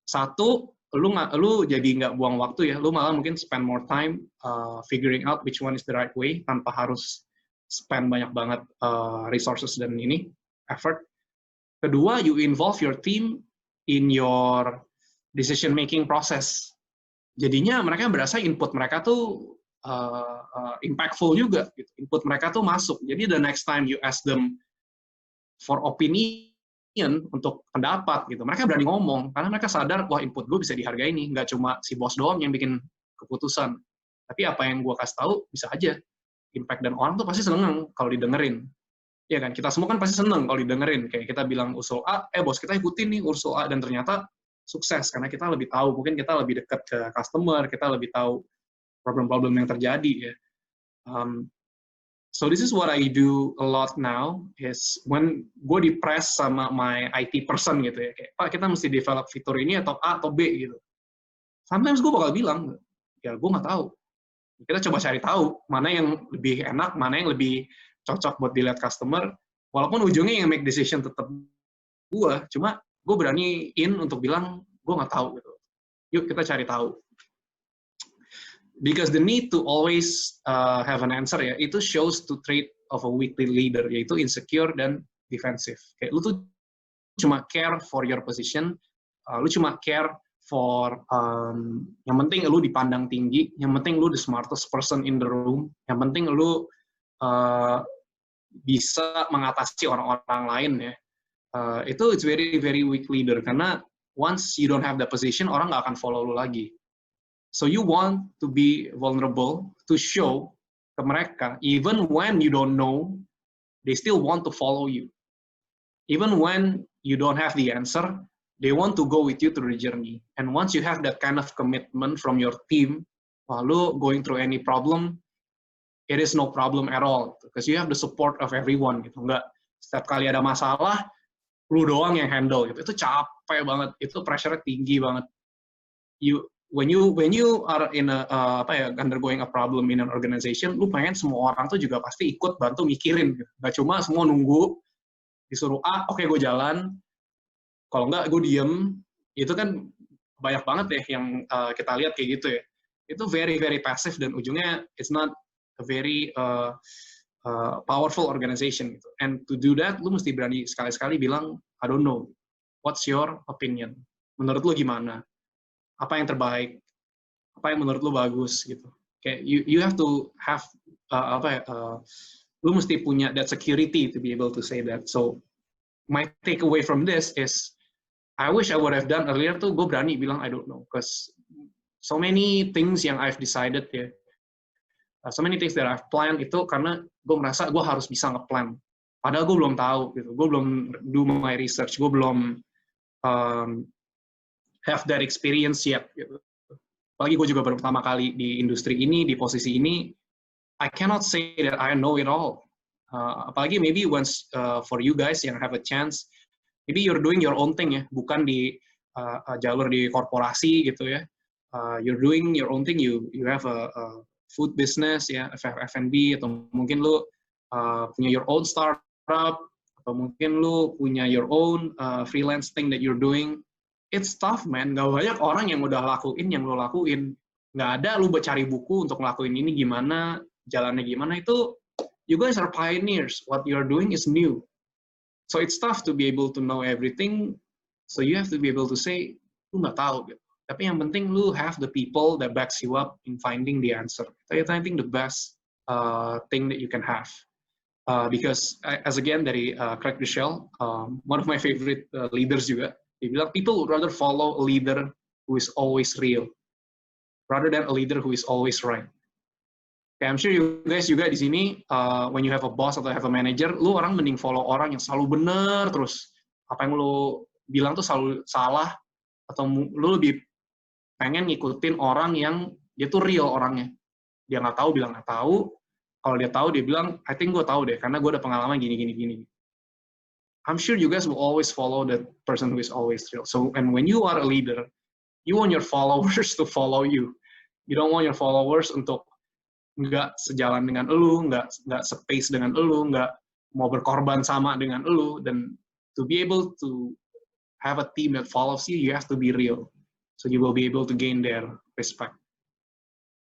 Speaker 2: Satu, lu jadi nggak buang waktu ya, lu malah mungkin spend more time figuring out which one is the right way tanpa harus spend banyak banget resources dan ini effort. Kedua, you involve your team in your decision making process. Jadinya mereka berasa input mereka tuh impactful juga, gitu. Input mereka tuh masuk. Jadi the next time you ask them for opinion untuk pendapat gitu, mereka berani ngomong karena mereka sadar wah input gue bisa dihargai nih, nggak cuma si bos doang yang bikin keputusan, tapi apa yang gue kasih tahu bisa aja impact, dan orang tuh pasti seneng kalau didengerin, ya kan? Kita semua kan pasti seneng kalau didengerin, kayak kita bilang usul A, bos kita ikutin nih usul A dan ternyata sukses karena kita lebih tahu, mungkin kita lebih dekat ke customer, kita lebih tahu problem-problem yang terjadi ya. So this is what I do a lot now, is when gue di-press sama my IT person gitu ya, kayak, Pak kita mesti develop fitur ini atau A atau B gitu. Sometimes gue bakal bilang, ya gue nggak tahu. Kita coba cari tahu, mana yang lebih enak, mana yang lebih cocok buat dilihat customer, walaupun ujungnya yang make decision tetap gue, cuma gue beraniin untuk bilang, gue nggak tahu gitu. Yuk kita cari tahu. Because the need to always have an answer ya, itu shows to trait of a weak leader, yaitu insecure dan defensive. Kayak lu tuh cuma care for your position, lu cuma care for yang penting lu dipandang tinggi, yang penting lu the smartest person in the room, yang penting lu bisa mengatasi orang-orang lain ya. Itu it's very very weak leader, karena once you don't have the position, orang nggak akan follow lu lagi. So you want to be vulnerable, to show ke mereka, even when you don't know, they still want to follow you. Even when you don't have the answer, they want to go with you through the journey. And once you have that kind of commitment from your team, lalu going through any problem, it is no problem at all, because you have the support of everyone gitu. Enggak setiap kali ada masalah, lu doang yang handle gitu. Itu capek banget, itu pressure-nya tinggi banget. When you are in a undergoing a problem in an organization, lu pengen semua orang tuh juga pasti ikut bantu mikirin gitu. Gak cuma semua nunggu disuruh A, oke gue jalan, kalau enggak gue diem. Itu kan banyak banget ya yang kita lihat kayak gitu ya. Itu very very passive dan ujungnya it's not a very powerful organization gitu. And to do that, lu mesti berani sekali-sekali bilang I don't know, what's your opinion, menurut lu gimana, apa yang terbaik, apa yang menurut lu bagus gitu. Kayak you have to have lu mesti punya that security to be able to say that. So my takeaway from this is I wish I would have done earlier tuh, gue berani bilang I don't know, because so many things yang I've decided ya, so many things that I've planned itu karena gue merasa gue harus bisa nge-plan, padahal gue belum tahu gitu, gue belum do my research, gue belum have that experience yet gitu. Apalagi gue juga baru pertama kali di industri ini, di posisi ini, I cannot say that I know it all. Apalagi maybe once for you guys yang have a chance, maybe you're doing your own thing ya, bukan di jalur di korporasi gitu ya. You're doing your own thing, you have a food business ya, F&B, atau mungkin lu punya your own startup, atau mungkin lu punya your own freelance thing that you're doing. It's tough, man. Gak banyak orang yang udah lakuin yang lo lakuin. Gak ada lu cari buku untuk ngelakuin ini gimana, jalannya gimana. Itu, you guys are pioneers. What you're doing is new. So it's tough to be able to know everything. So you have to be able to say, lu gak tahu gitu. Tapi yang penting lu have the people that backs you up in finding the answer. I think the best thing that you can have. Because as again dari Craig Rochelle, one of my favorite leaders juga, dia bilang people would rather follow a leader who is always real, rather than a leader who is always right. Okay, I'm sure you guys juga di sini, when you have a boss atau have a manager, lu orang mending follow orang yang selalu benar terus. Apa yang lu bilang tuh selalu salah, atau lu lebih pengen ngikutin orang yang dia tuh real orangnya. Dia nggak tahu, bilang nggak tahu. Kalau dia tahu, dia bilang, I think gue tahu deh, karena gue ada pengalaman gini. I'm sure you guys will always follow that person who is always real. So, and when you are a leader, you want your followers to follow you. You don't want your followers untuk nggak sejalan dengan elu, nggak sepace dengan elu, nggak mau berkorban sama dengan elu. Dan to be able to have a team that follows you, you have to be real. So you will be able to gain their respect.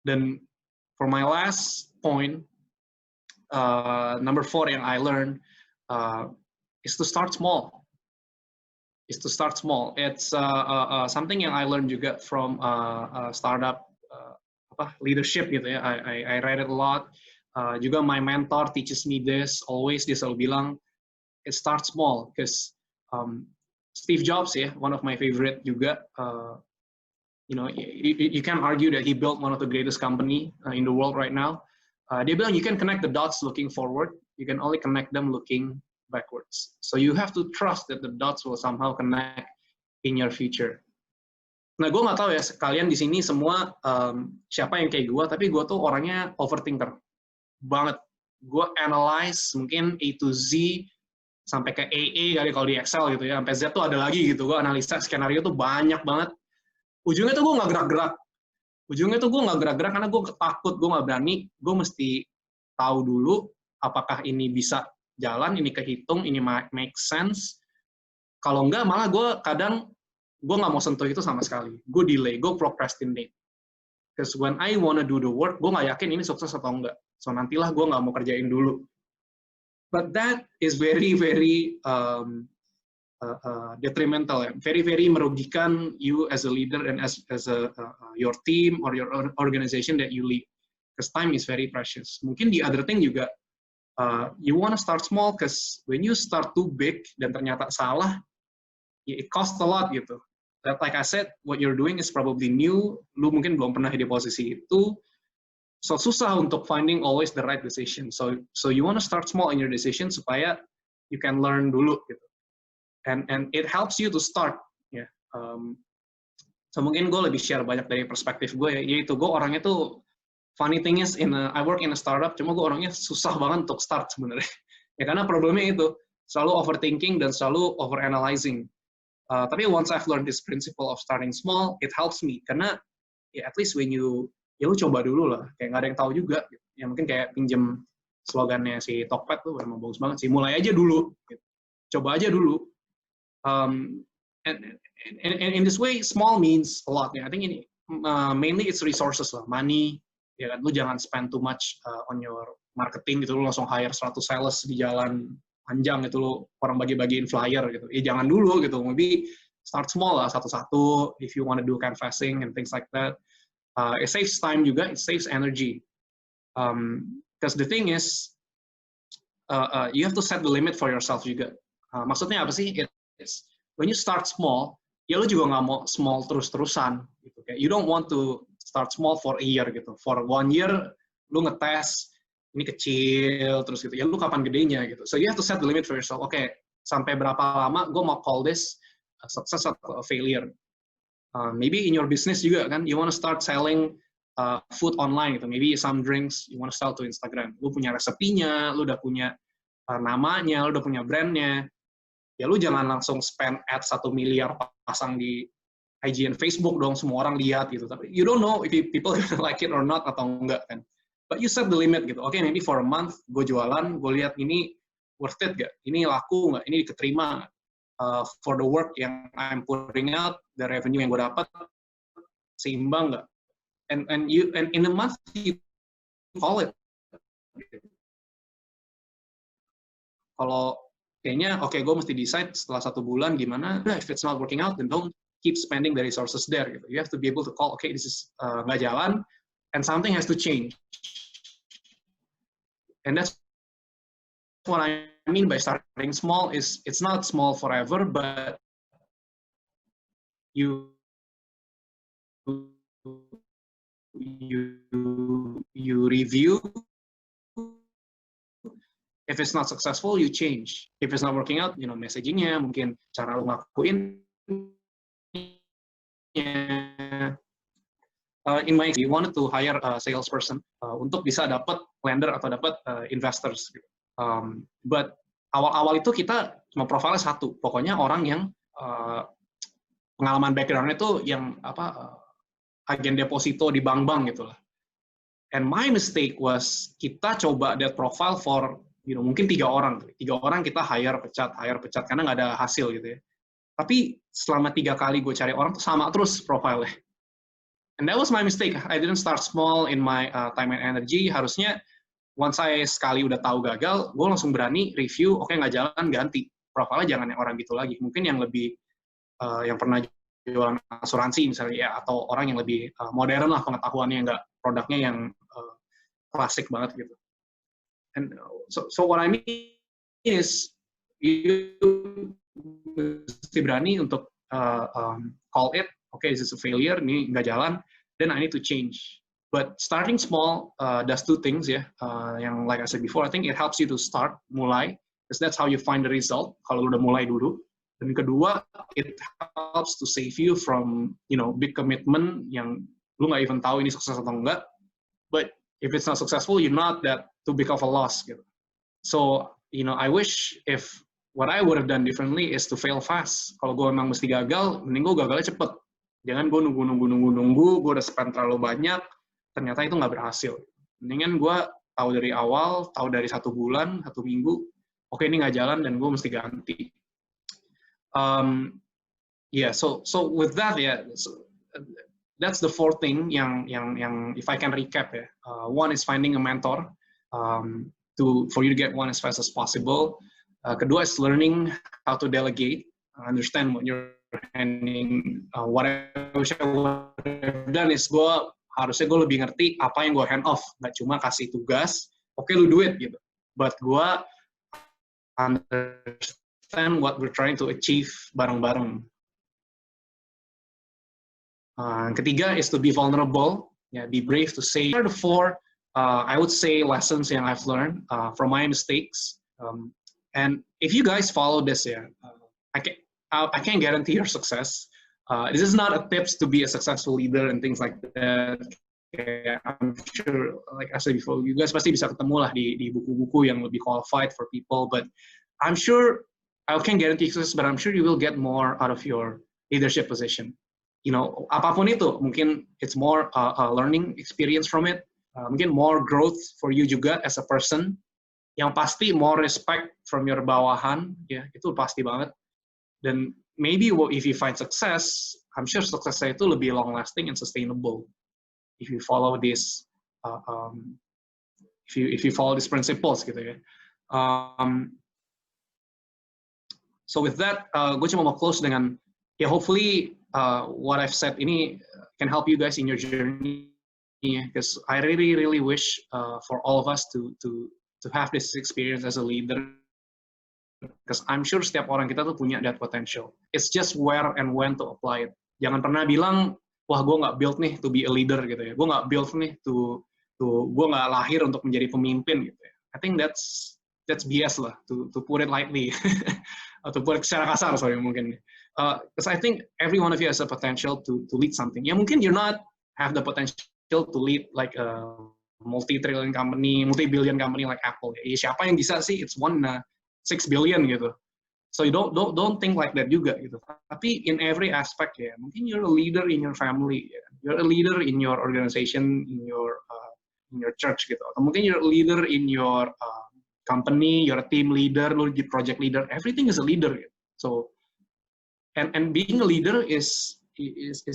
Speaker 2: Then for my last point, number 4 yang I learned is to start small. It's something yang I learned juga from startup leadership gitu ya. I read it a lot. Juga my mentor teaches me this always. Dia selalu bilang it starts small, because Steve Jobs ya, one of my favorite juga. You know, you can argue that he built one of the greatest company in the world right now. Dia bilang you can connect the dots looking forward, you can only connect them looking backwards. So you have to trust that the dots will somehow connect in your future. Nah, gue nggak tahu ya, kalian di sini semua siapa yang kayak gue, tapi gue tuh orangnya overthinker banget. Gue analyze mungkin A to Z sampai ke AA kali kalau di Excel gitu ya, sampai Z tuh ada lagi gitu. Gue analisa skenario tuh banyak banget. Ujungnya tuh gue nggak gerak-gerak karena gue takut, gue nggak berani. Gue mesti tahu dulu apakah ini bisa jalan, ini kehitung, ini make sense. Kalau enggak, malah gue nggak mau sentuh itu sama sekali. Gue delay, gue procrastinate. Because when I wanna do the work, gue nggak yakin ini sukses atau enggak. So nantilah gue nggak mau kerjain dulu. But that is very, very detrimental, very, very merugikan you as a leader and as your team or your organization that you lead. Because time is very precious. Mungkin the other thing juga, you want to start small, because when you start too big dan ternyata salah, it costs a lot gitu. That, like I said, what you're doing is probably new. Lu mungkin belum pernah di posisi itu. So susah untuk finding always the right decision. So you want to start small in your decision supaya you can learn dulu gitu. And it helps you to start. Ya. So mungkin gue lebih share banyak dari perspektif gue ya. Yaitu gue orangnya tuh, funny thing is, I work in a startup, cuma gue orangnya susah banget untuk start sebenarnya. Ya karena problemnya itu, selalu overthinking dan selalu overanalyzing. Tapi once I've learned this principle of starting small, it helps me. Karena ya at least when lu coba dulu lah. Kayak nggak ada yang tahu juga. Gitu. Ya mungkin kayak pinjem slogannya si Tokped tuh memang bagus banget sih. Mulai aja dulu. Gitu. Coba aja dulu. And in this way, small means a lot. Ya. I think ini mainly it's resources lah, money. Ya kan, lu jangan spend too much on your marketing gitu. Lu langsung hire 100 sales di jalan panjang gitu, lu orang bagi-bagiin flyer gitu. Ya jangan dulu gitu. Maybe start small lah, satu-satu. If you want to do canvassing and things like that. It saves time juga, it saves energy. Because the thing is, you have to set the limit for yourself juga. Maksudnya apa sih? It's, when you start small, ya lu juga nggak mau small terus-terusan. Gitu. You don't want to start small for a year gitu. For 1 year, lu ngetes, ini kecil, terus gitu. Ya lu kapan gedenya gitu. So you have to set the limit for yourself. Oke, sampai berapa lama gue mau call this a success atau a failure. Maybe in your business juga kan, you want to start selling food online gitu. Maybe some drinks you want to sell to Instagram. Lu punya resepinya, lu udah punya namanya, lu udah punya brandnya. Ya lu jangan langsung spend ad 1 miliar pasang di IG and Facebook dong, semua orang lihat gitu. Tapi you don't know if people gonna like it or not atau enggak kan. But you set the limit gitu. Oke, maybe for a month gue jualan, gue lihat ini worth it gak? Ini laku nggak? Ini diterima nggak? For the work yang I'm putting out, the revenue yang gue dapat seimbang nggak? And in a month you call it. Kalau kayaknya oke, gue mesti decide setelah 1 bulan gimana. If it's not working out, then don't keep spending the resources there. Gitu. You have to be able to call, okay, this is nggak jalan, and something has to change. And that's what I mean by starting small. Is it's not small forever, but you review. If it's not successful, you change. If it's not working out, messagingnya, mungkin cara lu ngakuin. In my, we wanted to hire a salesperson untuk bisa dapat lender atau dapat investors. But awal-awal itu kita cuma profile satu, pokoknya orang yang pengalaman background itu yang agen deposito di bank-bank gitu lah. And my mistake was kita coba that profile for mungkin 3 orang kita hire pecat karena nggak ada hasil gitu ya. Tapi selama 3 kali gue cari orang tuh sama terus profile-nya. And that was my mistake. I didn't start small in my time and energy. Harusnya once saya sekali udah tahu gagal, gue langsung berani review. Oke, nggak jalan, ganti. Profile-nya jangan yang orang gitu lagi. Mungkin yang lebih yang pernah jualan asuransi misalnya ya, atau orang yang lebih modern lah pengetahuannya, nggak produknya yang klasik banget gitu. And so what I mean is you mesti berani untuk call it, okay, this is a failure, ini nggak jalan, then I need to change. But starting small does 2 things ya. Yang like I said before, I think it helps you to start, mulai, because that's how you find the result. Kalau udah mulai dulu. Dan kedua, it helps to save you from big commitment yang lu nggak even tahu ini sukses atau enggak. But if it's not successful, you're not that too big of a loss gitu. So I wish if what I would have done differently is to fail fast. Kalau gue emang mesti gagal, mending gue gagalnya cepet. Jangan gue nunggu, gue udah spend terlalu banyak, ternyata itu nggak berhasil. Mendingan gue tahu dari awal, tahu dari 1 bulan, 1 minggu, oke ini nggak jalan dan gue mesti ganti. So with that that's the 4th thing yang if I can recap ya. One is finding a mentor for you to get one as fast as possible. Kedua is learning how to delegate, understand what you're handing. What I wish I would have done is harusnya gue lebih ngerti apa yang gue hand off, nggak cuma kasih tugas, oke lu do it gitu. But gue understand what we're trying to achieve bareng-bareng. Ketiga is to be vulnerable, be brave to say. The 4, I would say lessons yang I've learned from my mistakes. And if you guys follow this, I can't guarantee your success. This is not a tips to be a successful leader and things like that. I'm sure, like I said before, you guys pasti bisa ketemu lah di buku-buku yang lebih qualified for people. But I'm sure I can't guarantee success, but I'm sure you will get more out of your leadership position. Apapun itu, mungkin it's more a learning experience from it. Mungkin more growth for you juga as a person. Yang pasti more respect from your bawahan, ya itu pasti banget. Dan maybe if you find success, I'm sure suksesnya itu lebih long lasting and sustainable. If you follow this, if you follow these principles gitu ya. So with that, gue cuma mau close dengan hopefully what I've said ini can help you guys in your journey. Because I really wish for all of us to have this experience as a leader. Because I'm sure setiap orang kita tuh punya that potential. It's just where and when to apply it. Jangan pernah bilang, wah gue nggak build nih to be a leader gitu ya. Gue nggak build nih gue nggak lahir untuk menjadi pemimpin gitu ya. I think that's BS lah, to put it lightly. Atau put it secara kasar mungkin. Because I think every one of you has a potential to lead something. Ya mungkin you're not have the potential to lead like a multi-trillion company, multi-billion company like Apple. Ya, siapa yang bisa sih? It's 6 billion gitu. So you don't think like that juga gitu. Tapi in every aspect ya, mungkin you're a leader in your family, ya. You're a leader in your organization, in your church gitu. Atau mungkin you're a leader in your company, you're a team leader, lu di project leader. Everything is a leader. Gitu. So and being a leader is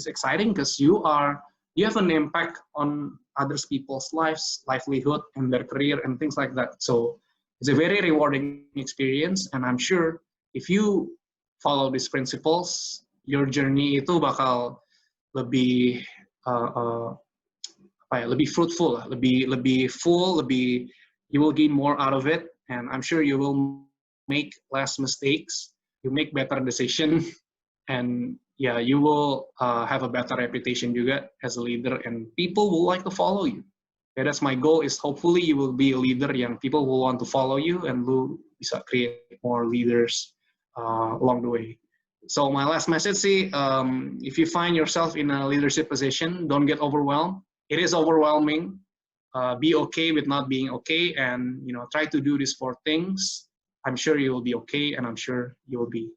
Speaker 2: exciting because you have an impact on other people's lives, livelihood, and their career and things like that. So it's a very rewarding experience, and I'm sure if you follow these principles, your journey itu bakal lebih lebih fruitful, lebih full, lebih you will gain more out of it, and I'm sure you will make less mistakes, you make better decision, and yeah, you will have a better reputation juga as a leader, and people will like to follow you. Yeah, that's my goal, is hopefully you will be a leader yang people will want to follow you, and lu bisa create more leaders along the way. So my last message sih, if you find yourself in a leadership position, don't get overwhelmed. It is overwhelming. Be okay with not being okay, and try to do these 4 things. I'm sure you will be okay, and I'm sure you will be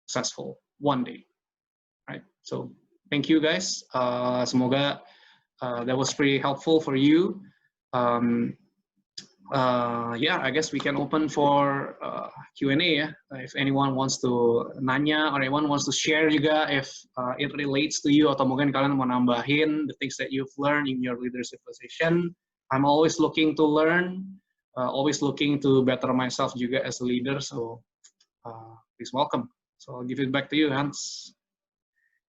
Speaker 2: successful one day. Right? So thank you guys. Semoga that was pretty helpful for you. Yeah, I guess we can open for Q&A ya. If anyone wants to nanya or anyone wants to share juga, if it relates to you, atau mungkin kalian mau nambahin the things that you've learned in your leadership position. I'm always looking to learn, always looking to better myself juga as a leader. So please welcome. So I'll give it back to you, Hans.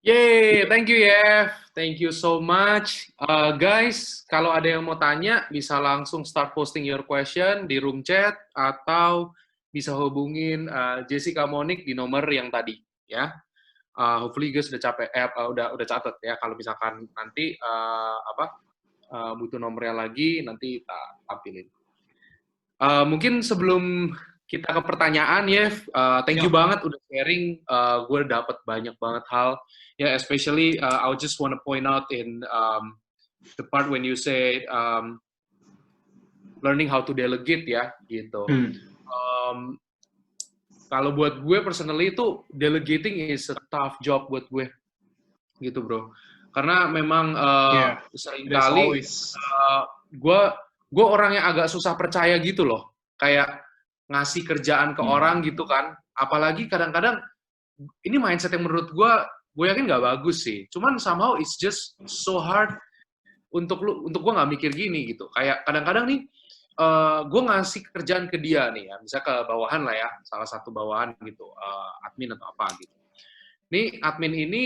Speaker 1: Yay, thank you Yev, thank you so much. Guys, kalau ada yang mau tanya, bisa langsung start posting your question di room chat, atau bisa hubungin Jessica Monik di nomor yang tadi, ya. Hopefully guys udah udah catat ya, kalau misalkan nanti butuh nomornya lagi, nanti kita tampilin. Mungkin sebelum kita ke pertanyaan ya, thank you banget udah sharing. Gue dapet banyak banget hal. Yeah, especially I just want to point out in the part when you say learning how to delegate ya, gitu. Kalau buat gue personally itu delegating is a tough job buat gue, gitu bro. Karena memang seringkali gue orang yang agak susah percaya gitu loh, kayak ngasih kerjaan ke orang gitu kan. Apalagi kadang-kadang ini mindset yang menurut gue yakin nggak bagus sih. Cuman somehow it's just so hard untuk gue nggak mikir gini gitu. Kayak kadang-kadang nih gue ngasih kerjaan ke dia nih ya, misalnya ke bawahan lah ya, salah satu bawahan gitu, admin atau apa gitu. Nih admin ini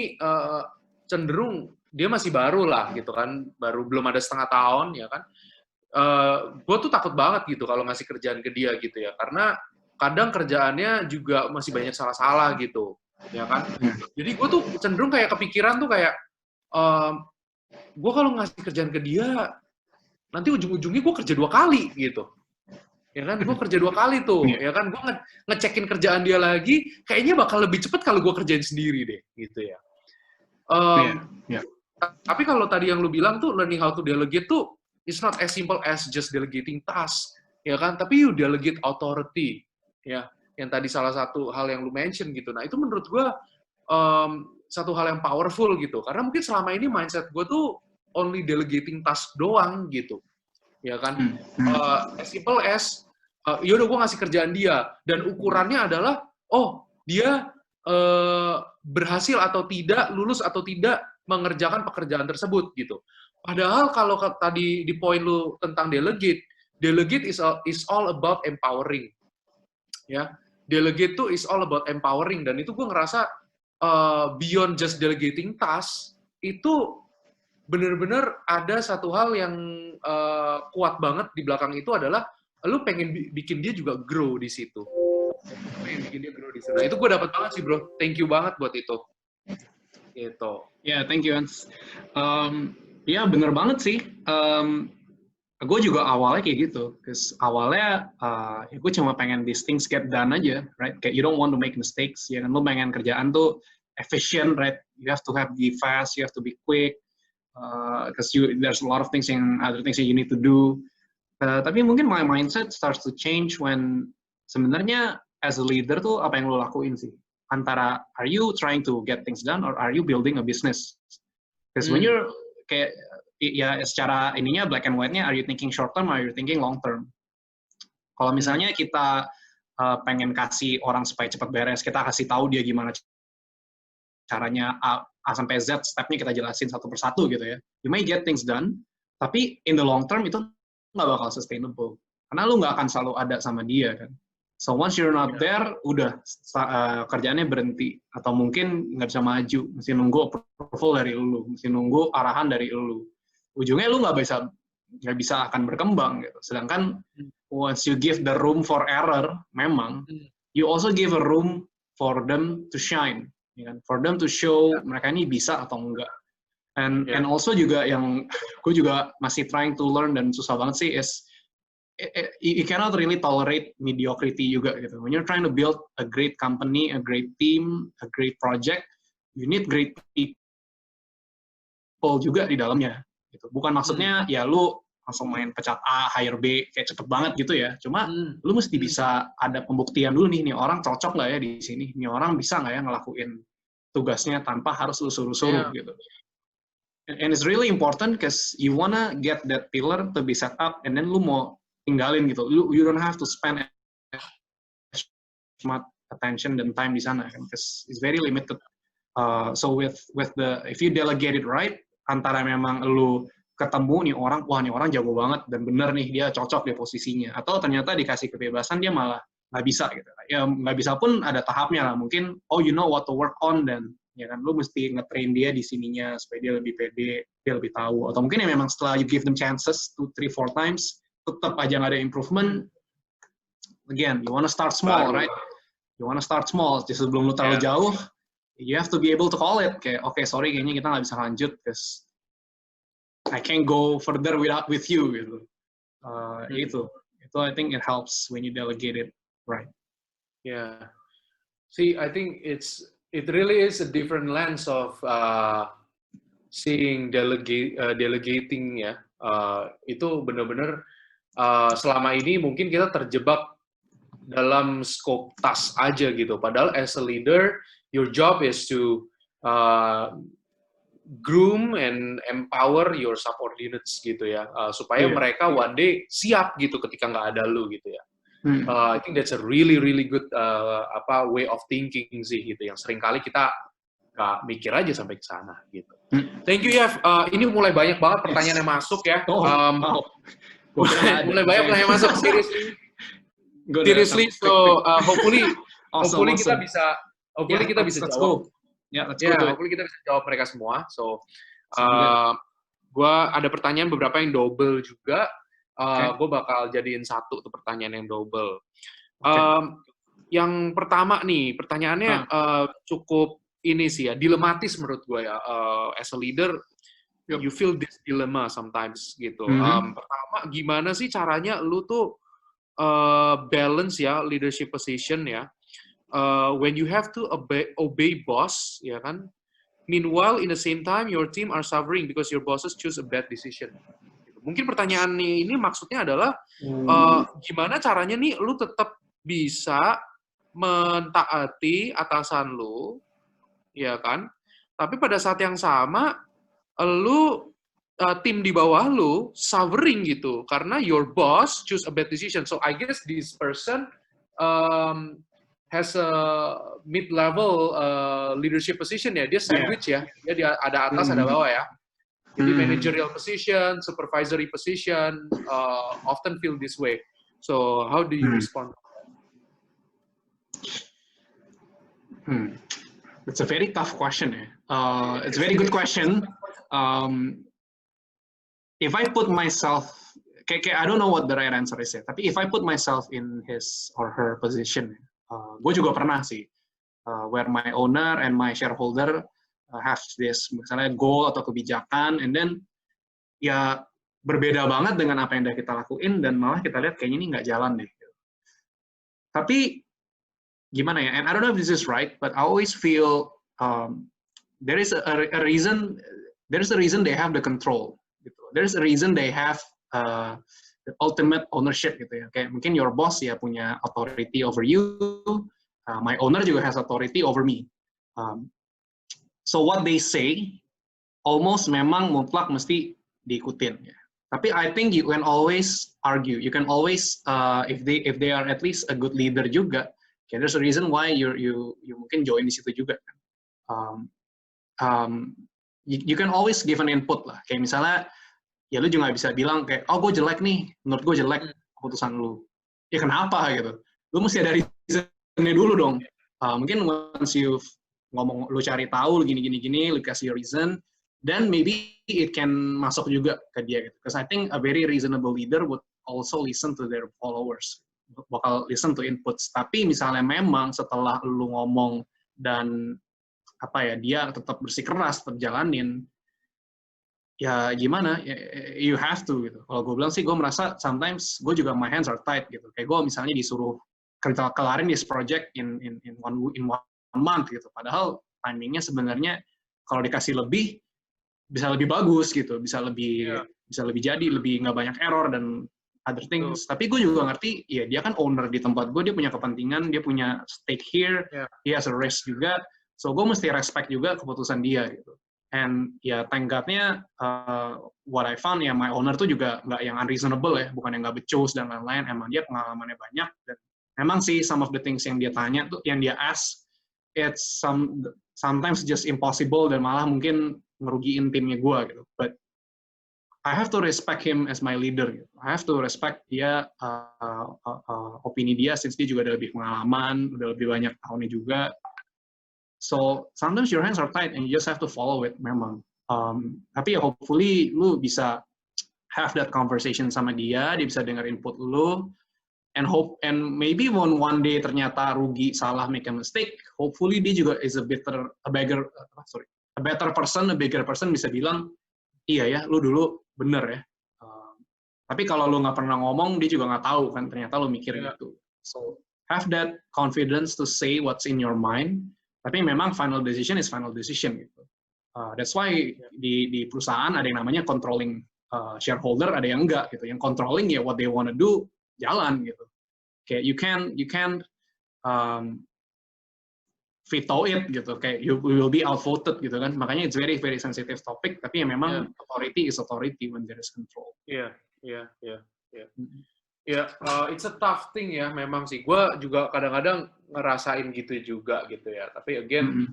Speaker 1: cenderung dia masih baru lah gitu kan, belum ada setengah tahun ya kan. Gue tuh takut banget gitu kalau ngasih kerjaan ke dia gitu ya, karena kadang kerjaannya juga masih banyak salah-salah gitu, ya kan. Jadi gue tuh cenderung kayak kepikiran tuh kayak, gue kalau ngasih kerjaan ke dia, nanti ujung-ujungnya gue kerja 2 kali gitu. Ya kan, gue kerja 2 kali tuh, ya kan. Gue ngecekin kerjaan dia lagi, kayaknya bakal lebih cepet kalau gue kerjain sendiri deh, gitu ya. Tapi kalau tadi yang lu bilang tuh, learning how to delegate tuh, it's not as simple as just delegating task, ya kan? Tapi you delegate authority, ya. Yang tadi salah satu hal yang lu mention gitu. Nah, itu menurut gue satu hal yang powerful gitu. Karena mungkin selama ini mindset gue tuh only delegating task doang gitu, ya kan? As simple as, yaudah gue ngasih kerjaan dia, dan ukurannya adalah, oh dia berhasil atau tidak, lulus atau tidak mengerjakan pekerjaan tersebut gitu. Padahal kalau tadi di poin lu tentang delegate is all about empowering, ya. Delegate tuh is all about empowering, dan itu gue ngerasa beyond just delegating task, itu bener-bener ada satu hal yang kuat banget di belakang itu adalah lu pengen bikin dia juga grow di situ. Nah, itu gue dapat banget sih bro. Thank you banget buat itu. Gitu.
Speaker 2: Yeah, thank you Hans. Ya bener banget sih. Gue juga awalnya kayak gitu. Cause awalnya gue cuma pengen these things get done aja, right? Kayak you don't want to make mistakes. Ya kan, lu pengen kerjaan tuh efficient, right? You have to be fast, you have to be quick. Because there's a lot of things other things that you need to do. Tapi mungkin my mindset starts to change when sebenarnya as a leader tuh apa yang lo lakuin sih? Antara are you trying to get things done or are you building a business? Because when you're kayak ya secara ininya black and white-nya, are you thinking short term or are you thinking long term? Kalau misalnya kita pengen kasih orang supaya cepat beres, kita kasih tahu dia gimana caranya A sampai Z, step-nya kita jelasin satu persatu gitu ya. You may get things done, tapi in the long term itu nggak bakal sustainable. Karena lu nggak akan selalu ada sama dia kan. So once you're not there, udah kerjaannya berhenti. Atau mungkin nggak bisa maju, mesti nunggu approval dari lu, mesti nunggu arahan dari lu. Ujungnya lu nggak bisa nggak bisa akan berkembang gitu. Sedangkan once you give the room for error, memang you also give a room for them to shine, ya kan? For them to show mereka ini bisa atau enggak. And also juga yang gue juga masih trying to learn dan susah banget sih is you cannot really tolerate mediocrity juga gitu. When you're trying to build a great company, a great team, a great project, you need great people juga di dalamnya. Gitu. Bukan maksudnya ya lu langsung main pecat A, hire B, kayak cepet banget gitu ya. Cuma lu mesti bisa ada pembuktian dulu nih orang cocok nggak ya di sini, nih orang bisa nggak ya ngelakuin tugasnya tanpa harus lu suruh-suruh gitu. And it's really important because you wanna get that pillar to be set up, and then lu mau tinggalin gitu. You don't have to spend as much attention dan time di sana kan, because it's very limited. So with the if you delegate it right, antara memang lu ketemu nih orang, wah nih orang jago banget dan bener nih dia cocok di posisinya, atau ternyata dikasih kebebasan dia malah nggak bisa gitu. Ya nggak bisa pun ada tahapnya lah. Mungkin you know what to work on, dan ya kan lu mesti nge-train dia di sininya supaya dia lebih pede, dia lebih tahu. Atau mungkin ya memang setelah you give them chances 2, 3, 4 times tetap aja nggak ada improvement. Again, you wanna start small, right? You wanna start small. Jadi sebelum lu terlalu jauh, you have to be able to call it. Kayak okay, sorry kayaknya kita nggak bisa lanjut because I can't go further with you gitu. Itu I think it helps when you delegate it right.
Speaker 1: Yeah. See, I think it really is a different lens of seeing delegating ya. Itu benar-benar selama ini mungkin kita terjebak dalam scope task aja gitu. Padahal as a leader, your job is to groom and empower your subordinates gitu ya, supaya mereka one day siap gitu ketika nggak ada lu gitu ya. I think that's a really good way of thinking sih gitu, yang seringkali kita nggak mikir aja sampai ke sana gitu. Thank you Yev. Ini mulai banyak banget pertanyaan yang masuk ya. Mulai banyak pertanyaan masuk seriously. So hopefully kita bisa jawab. Hopefully kita bisa jawab mereka semua. So gue ada pertanyaan beberapa yang double juga. Gue bakal jadiin satu tuh pertanyaan yang double. Yang pertama nih, pertanyaannya cukup ini sih ya, dilematis menurut gue ya. As a leader, you feel this dilemma sometimes gitu. Pertama, gimana sih caranya lu tuh balance ya leadership position ya, when you have to obey boss ya kan, meanwhile in the same time your team are suffering because your bosses choose a bad decision. Mungkin pertanyaan ini maksudnya adalah gimana caranya nih lu tetap bisa mentaati atasan lu, ya kan? Tapi pada saat yang sama lu tim di bawah lu suffering gitu karena your boss choose a bad decision. So I guess this person has a mid-level leadership position ya, dia sandwich ya, dia ada atas ada bawah ya. Jadi managerial position, supervisory position, often feel this way. So how do you respond?
Speaker 2: It's a very tough question. It's a very good question. If I put myself, I don't know what the right answer is. Tapi if I put myself in his or her position, gue juga pernah sih, where my owner and my shareholder have this misalnya goal atau kebijakan, and then ya berbeda banget dengan apa yang udah kita lakuin, dan malah kita lihat kayaknya ini nggak jalan deh. Tapi gimana ya? And I don't know if this is right, but I always feel there is a reason. There is a reason they have the control. Gitu. There is a reason they have the ultimate ownership gitu ya. Kayak mungkin your boss ya punya authority over you. My owner juga has authority over me. So what they say almost memang mutlak mesti diikutin ya. Tapi I think you can always argue. You can always if they are at least a good leader juga. Okay, there's a reason why you mungkin join di situ juga. You can always give an input lah. Kayak misalnya ya lu juga bisa bilang kayak gue jelek nih, menurut gue jelek keputusan lu. Ya kenapa gitu? Lu mesti ada reasonnya dulu dong. Mungkin once you ngomong, lu cari tahu gini, lu kasih reason, then maybe it can masuk juga ke dia gitu. Because I think a very reasonable leader would also listen to their followers, bakal listen to inputs. Tapi misalnya memang setelah lu ngomong dan apa ya, dia tetap bersikeras, tetap jalanin, ya gimana, you have to gitu. Kalau gue bilang sih, gue merasa sometimes gue juga my hands are tight gitu. Kayak gue misalnya disuruh kerja kelarin this project in one month gitu. Padahal timingnya sebenarnya kalau dikasih lebih bisa lebih bagus gitu, bisa lebih jadi, lebih nggak banyak error dan other things. Tapi gue juga ngerti, ya dia kan owner di tempat gue, dia punya kepentingan, dia punya stake here, he has a risk juga. So gue mesti respect juga keputusan dia gitu. And ya thank God-nya what I found ya my owner tuh juga nggak yang unreasonable ya, bukan yang nggak becus dan lain-lain. Emang dia pengalamannya banyak dan memang sih some of the things yang dia tanya tuh, yang dia ask, it's sometimes just impossible dan malah mungkin ngerugiin timnya gue gitu. But I have to respect him as my leader. Gitu. I have to respect dia opini dia, since dia juga ada lebih pengalaman, udah lebih banyak tahunnya juga. So sometimes your hands are tight and you just have to follow it memang. Tapi ya hopefully lu bisa have that conversation sama dia bisa dengar input lu, and maybe one day ternyata rugi, salah, make a mistake, hopefully dia juga is a bigger person bisa bilang, iya ya, lu dulu bener ya. Tapi kalau lu nggak pernah ngomong, dia juga nggak tahu kan ternyata lu mikir gitu. So have that confidence to say what's in your mind. Tapi memang final decision is final decision gitu. That's why di perusahaan ada yang namanya controlling shareholder, ada yang enggak gitu. Yang controlling ya what they wanna do, jalan gitu. Kayak you can veto it gitu. Kayak you will be outvoted gitu kan. Makanya it's very very sensitive topic. Tapi ya memang authority is authority when there is control.
Speaker 1: Iya. It's a tough thing ya, memang sih. Gue juga kadang-kadang ngerasain gitu juga gitu ya. Tapi again,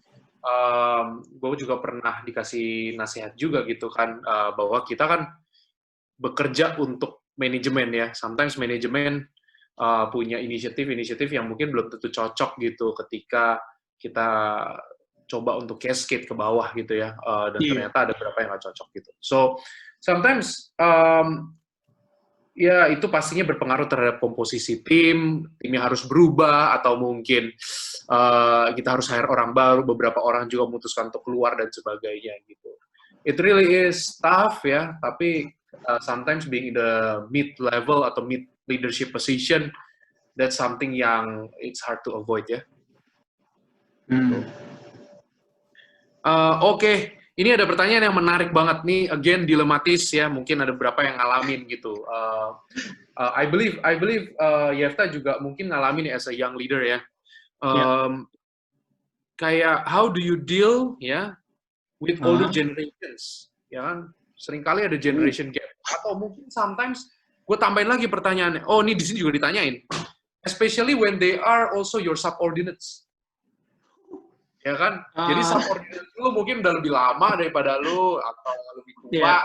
Speaker 1: gue juga pernah dikasih nasihat juga gitu kan, bahwa kita kan bekerja untuk manajemen ya. Sometimes manajemen punya inisiatif yang mungkin belum tentu cocok gitu ketika kita coba untuk cascade ke bawah gitu ya. Dan ternyata ada beberapa yang nggak cocok gitu. So, sometimes ya itu pastinya berpengaruh terhadap komposisi timnya harus berubah, atau mungkin kita harus hire orang baru, beberapa orang juga memutuskan untuk keluar dan sebagainya gitu. It really is tough ya, tapi sometimes being in the mid level atau mid leadership position, that's something yang it's hard to avoid ya. Oke. Ini ada pertanyaan yang menarik banget nih, again dilematis ya, mungkin ada beberapa yang ngalamin gitu. I believe Yefta juga mungkin ngalamin as a young leader ya. Kayak how do you deal ya with older generations, ya kan? Seringkali ada generation gap. Atau mungkin sometimes gue tambahin lagi pertanyaannya. Oh, ini di sini juga ditanyain. Especially when they are also your subordinates. Ya kan? Jadi subordinate lu mungkin udah lebih lama daripada lu atau lebih tua.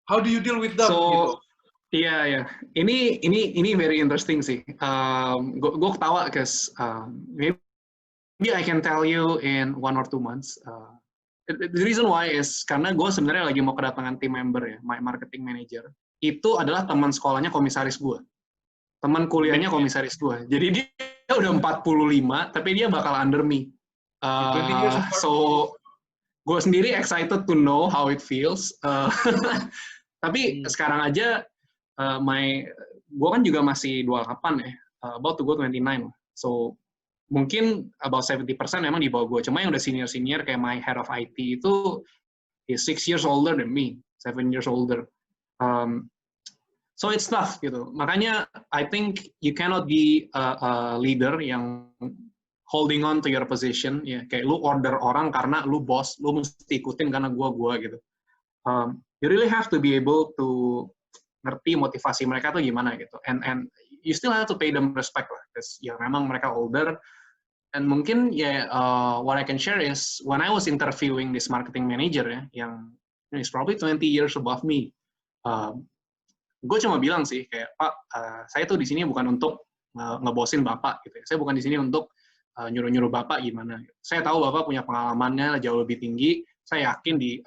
Speaker 1: How do you deal with them? Gitu?
Speaker 2: Iya. Ini very interesting sih. Gue ketawa because maybe I can tell you in 1 or 2 months. The reason why is karena gue sebenarnya lagi mau kedatangan team member ya, my marketing manager. Itu adalah teman sekolahnya komisaris gue. Teman kuliahnya komisaris gue. Jadi dia udah 45, tapi dia bakal under me. So gue sendiri excited to know how it feels. Tapi sekarang aja gue kan juga masih 28 ya, about to go 29. So mungkin about 70% memang di bawah gue. Cuma yang udah senior kayak my head of IT itu is 6 years older than me, 7 years older. So it's tough gitu. Makanya I think you cannot be a leader yang holding on to your position, ya kayak lu order orang karena lu bos, lu mesti ikutin karena gua gitu. You really have to be able to ngerti motivasi mereka tuh gimana gitu, and you still have to pay them respect lah, because ya memang mereka older, and mungkin ya what I can share is when I was interviewing this marketing manager ya, yang is probably 20 years above me, gue cuma bilang sih kayak Pak, saya tuh di sini bukan untuk ngebosin Bapak gitu, saya bukan di sini untuk nyuruh-nyuruh Bapak gimana. Saya tahu Bapak punya pengalamannya jauh lebih tinggi, saya yakin di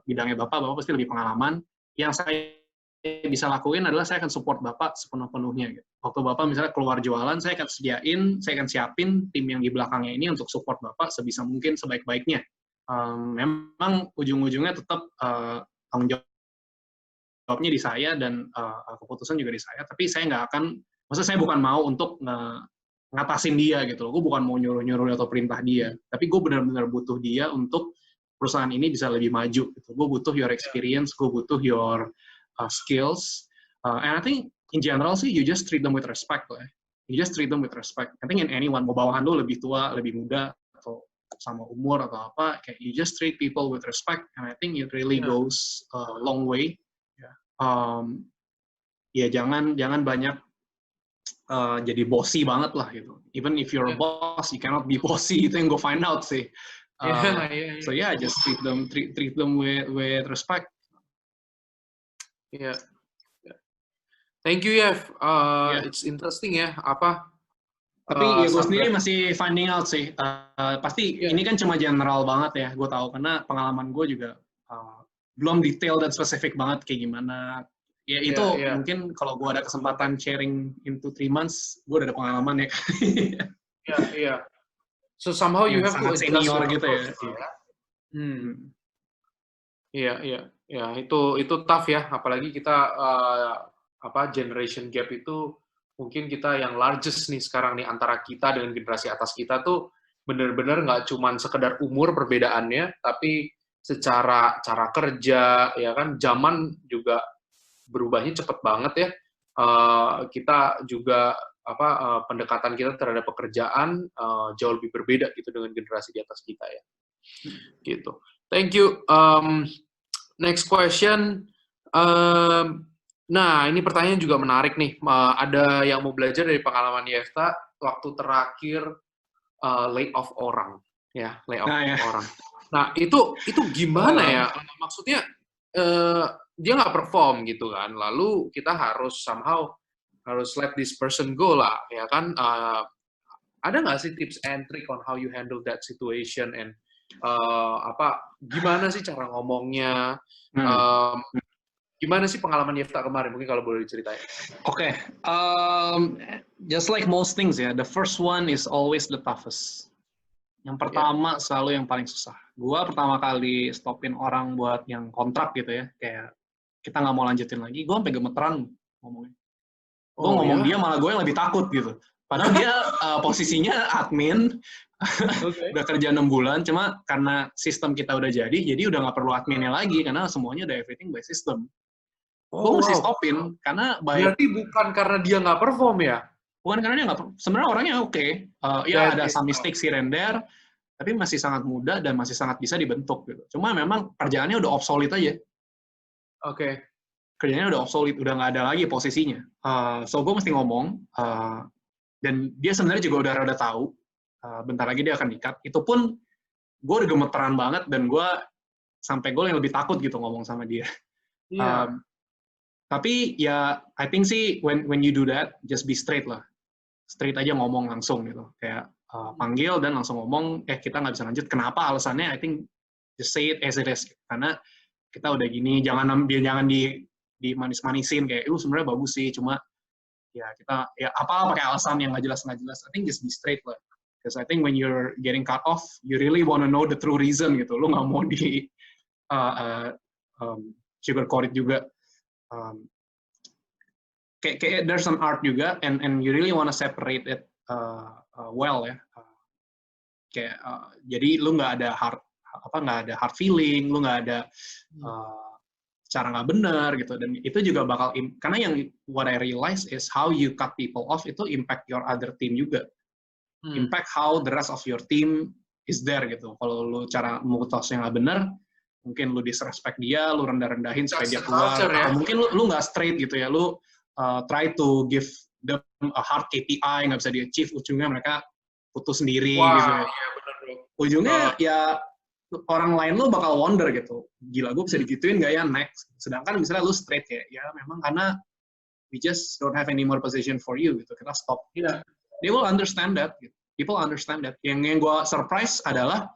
Speaker 2: bidangnya Bapak pasti lebih pengalaman. Yang saya bisa lakuin adalah saya akan support Bapak sepenuh-penuhnya. Gitu. Waktu Bapak misalnya keluar jualan, saya akan siapin tim yang di belakangnya ini untuk support Bapak sebisa mungkin, sebaik-baiknya. Memang ujung-ujungnya tetap tanggung jawabnya di saya dan keputusan juga di saya, tapi saya nggak akan, maksudnya saya bukan mau untuk ngatasin dia gitu loh, gue bukan mau nyuruh-nyuruh atau perintah dia, tapi gue benar-benar butuh dia untuk perusahaan ini bisa lebih maju gitu. Gue butuh your experience, gue butuh your skills, and I think in general sih you just treat them with respect lah. You just treat them with respect. I think in anyone, mau bawahan lu lebih tua, lebih muda, atau sama umur atau apa, kayak you just treat people with respect, and I think it really goes a long way. Ya jangan banyak jadi bossy banget lah gitu. Even if you're a boss, you cannot be bossy. Itu yang gue find out sih. So yeah, just treat them with respect.
Speaker 1: Yeah. Thank you, Yev. It's interesting ya, apa?
Speaker 2: Tapi ya gue sendiri masih finding out sih. Pasti ini kan cuma general banget ya, gue tahu karena pengalaman gue juga belum detail dan spesifik banget kayak gimana. Ya itu mungkin kalau gue ada kesempatan sharing into 3 months, gue udah ada pengalaman ya.
Speaker 1: Iya. So somehow you have to
Speaker 2: senior gitu ya.
Speaker 1: Iya, itu tough ya, apalagi kita generation gap itu mungkin kita yang largest nih sekarang nih antara kita dengan generasi atas kita tuh benar-benar nggak cuman sekedar umur perbedaannya, tapi secara cara kerja ya kan, zaman juga berubahnya cepet banget ya. Kita juga pendekatan kita terhadap pekerjaan jauh lebih berbeda gitu dengan generasi di atas kita ya. Gitu. Thank you. Next question. Nah, ini pertanyaan juga menarik nih. Ada yang mau belajar dari pengalaman Yefta waktu terakhir lay off orang, ya, orang. Nah, itu gimana ya? Maksudnya dia nggak perform gitu kan. Lalu kita harus let this person go lah, ya kan? Ada nggak sih tips and trick on how you handle that situation and gimana sih cara ngomongnya? Gimana sih pengalaman Yefta kemarin? Mungkin kalau boleh diceritain.
Speaker 2: Okay. Just like most things ya, the first one is always the toughest. Yang pertama selalu yang paling susah. Gua pertama kali stopin orang buat yang kontrak gitu ya, kayak kita nggak mau lanjutin lagi, gua sampai gemeteran ngomongnya. Gua ngomong dia malah gue yang lebih takut gitu. Padahal dia posisinya admin, udah kerja 6 bulan, cuma karena sistem kita udah jadi udah nggak perlu adminnya lagi, karena semuanya udah everything by system. Gue mesti stopin, karena
Speaker 1: berarti bukan karena dia nggak perform ya?
Speaker 2: Bukan karena dia nggak perform, sebenarnya orangnya oke. Ya ada some mistakes here and there, tapi masih sangat muda dan masih sangat bisa dibentuk gitu. Cuma memang kerjaannya udah obsolete aja.
Speaker 1: Oke.
Speaker 2: Kerjaannya udah obsolete, udah nggak ada lagi posisinya. So gue mesti ngomong, dan dia sebenarnya juga udah rada tahu, bentar lagi dia akan di-cut. Itu pun gue udah gemeteran banget, dan gue sampai gue yang lebih takut gitu ngomong sama dia. Tapi ya, I think sih, when you do that, just be straight lah. Straight aja ngomong langsung gitu. Kayak panggil dan langsung ngomong, kita nggak bisa lanjut. Kenapa alasannya? I think just say it as it is. Karena kita udah gini, jangan dimanis-manisin kayak, sebenarnya bagus sih, cuma ya kita apa pakai alasan yang nggak jelas. I think just be straight lah. Because I think when you're getting cut off, you really wanna know the true reason gitu. Lu nggak mau di sugarcoat it juga. Kayak there's an art juga, and you really wanna separate it well ya. Kayak jadi lu nggak ada hard feeling, lu nggak ada cara nggak benar gitu, dan itu juga bakal karena yang what I realize is how you cut people off itu impact your other team juga, impact how the rest of your team is there gitu. Kalau lu cara mutusnya nggak benar, mungkin lu disrespect dia, lu rendahin supaya dia keluar, atau mungkin lu nggak straight gitu ya, lu try to give them a hard KPI, nggak bisa di-achieve, ujungnya mereka putus sendiri gitu ya.
Speaker 1: Iya, bener, bro.
Speaker 2: Ujungnya ya orang lain lo bakal wonder gitu, gila gue bisa digituin gak ya next. Sedangkan misalnya lo straight ya memang karena we just don't have any more position for you gitu, kita stop. They will understand that gitu. People understand that. Yang gue surprise adalah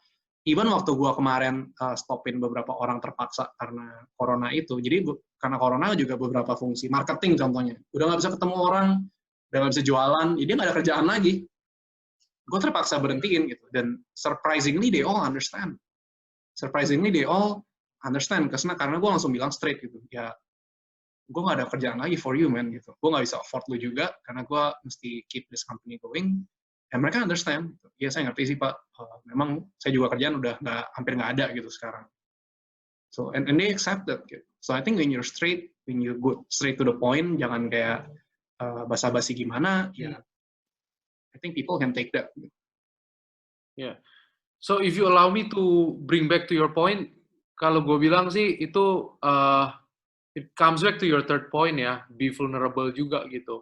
Speaker 2: even waktu gue kemarin stopin beberapa orang terpaksa karena corona itu, jadi karena corona juga beberapa fungsi, marketing contohnya, udah nggak bisa ketemu orang, udah nggak bisa jualan, jadi nggak ada kerjaan lagi. Gue terpaksa berhentiin gitu, dan surprisingly they all understand. Karena gue langsung bilang straight gitu, ya gue nggak ada kerjaan lagi for you man gitu, gue nggak bisa afford lu juga karena gue mesti keep this company going. Dan mereka understand. Ya saya ngerti sih Pak, memang saya juga kerjaan udah hampir nggak ada gitu sekarang. So and they accept that. Gitu. So I think when you go straight to the point, jangan kayak basa-basi gimana, ya I think people can take that. Gitu.
Speaker 1: Yeah. So if you allow me to bring back to your point, kalau gue bilang sih itu it comes back to your third point ya, be vulnerable juga gitu.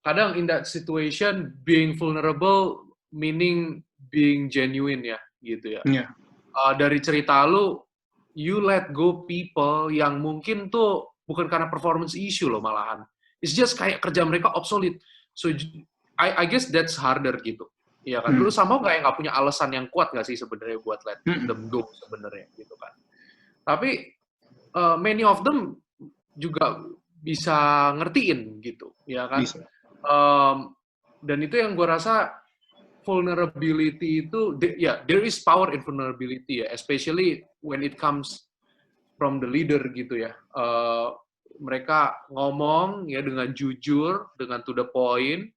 Speaker 1: Kadang in that situation being vulnerable meaning being genuine ya gitu ya.
Speaker 2: Yeah.
Speaker 1: Dari cerita lu, you let go people yang mungkin tuh bukan karena performance issue loh malahan. It's just kayak kerja mereka obsolete. So I guess that's harder gitu. Iya kan. Lu sama nggak punya alasan yang kuat nggak sih sebenarnya buat let them go sebenarnya gitu kan. Tapi many of them juga bisa ngertiin gitu, ya kan? Dan itu yang gue rasa vulnerability itu, there is power in vulnerability ya, especially when it comes from the leader gitu ya. Mereka ngomong ya dengan jujur, dengan to the point.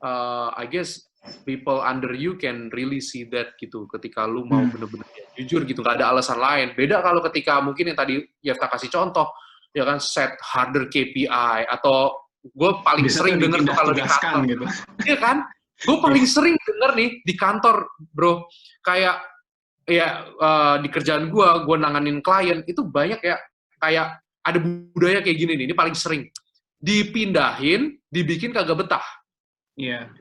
Speaker 1: I guess people under you can really see that gitu. Ketika lu mau bener-bener jujur gitu, nggak ada alasan lain. Beda kalau ketika mungkin yang tadi Yefta kasih contoh, ya kan set harder KPI atau gue paling sering denger tuh kalau di kantor
Speaker 2: gitu.
Speaker 1: Iya kan, gue paling sering denger nih di kantor bro, kayak ya di kerjaan gue nanganin klien itu banyak ya kayak ada budaya kayak gini nih, ini paling sering dipindahin, dibikin kagak betah.
Speaker 2: Iya.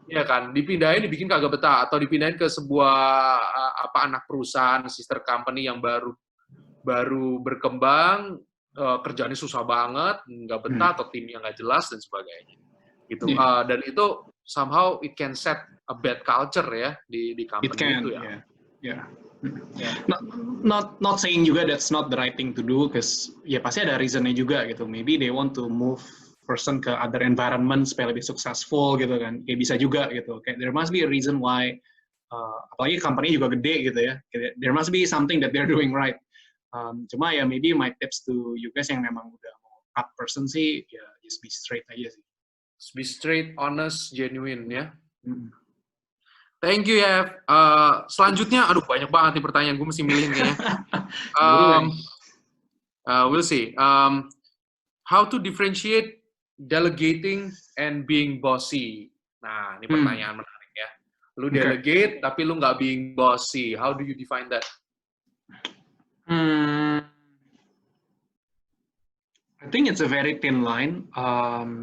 Speaker 1: Iya kan, dipindahin dibikin kagak betah atau dipindahin ke sebuah anak perusahaan sister company yang baru berkembang. Kerjaannya susah banget, nggak betah atau timnya nggak jelas dan sebagainya, gitu. Dan itu somehow it can set a bad culture ya di company itu ya.
Speaker 2: Not saying juga that's not the right thing to do, because ya pasti ada reasonnya juga gitu. Maybe they want to move person ke other environment supaya lebih successful gitu kan. Ya bisa juga gitu. Kayak there must be a reason why. Apalagi company juga gede gitu ya. There must be something that they're doing right. Cuma ya maybe my tips to you guys yang memang udah mau cut person sih, ya just be straight aja sih.
Speaker 1: Just be straight, honest, genuine ya. Thank you ya. Selanjutnya, aduh banyak banget nih pertanyaan, gue mesti milihin kayaknya. We'll see. How to differentiate delegating and being bossy? Nah, ini pertanyaan menarik ya. Lu delegate, tapi lu nggak being bossy. How do you define that?
Speaker 2: I think it's a very thin line.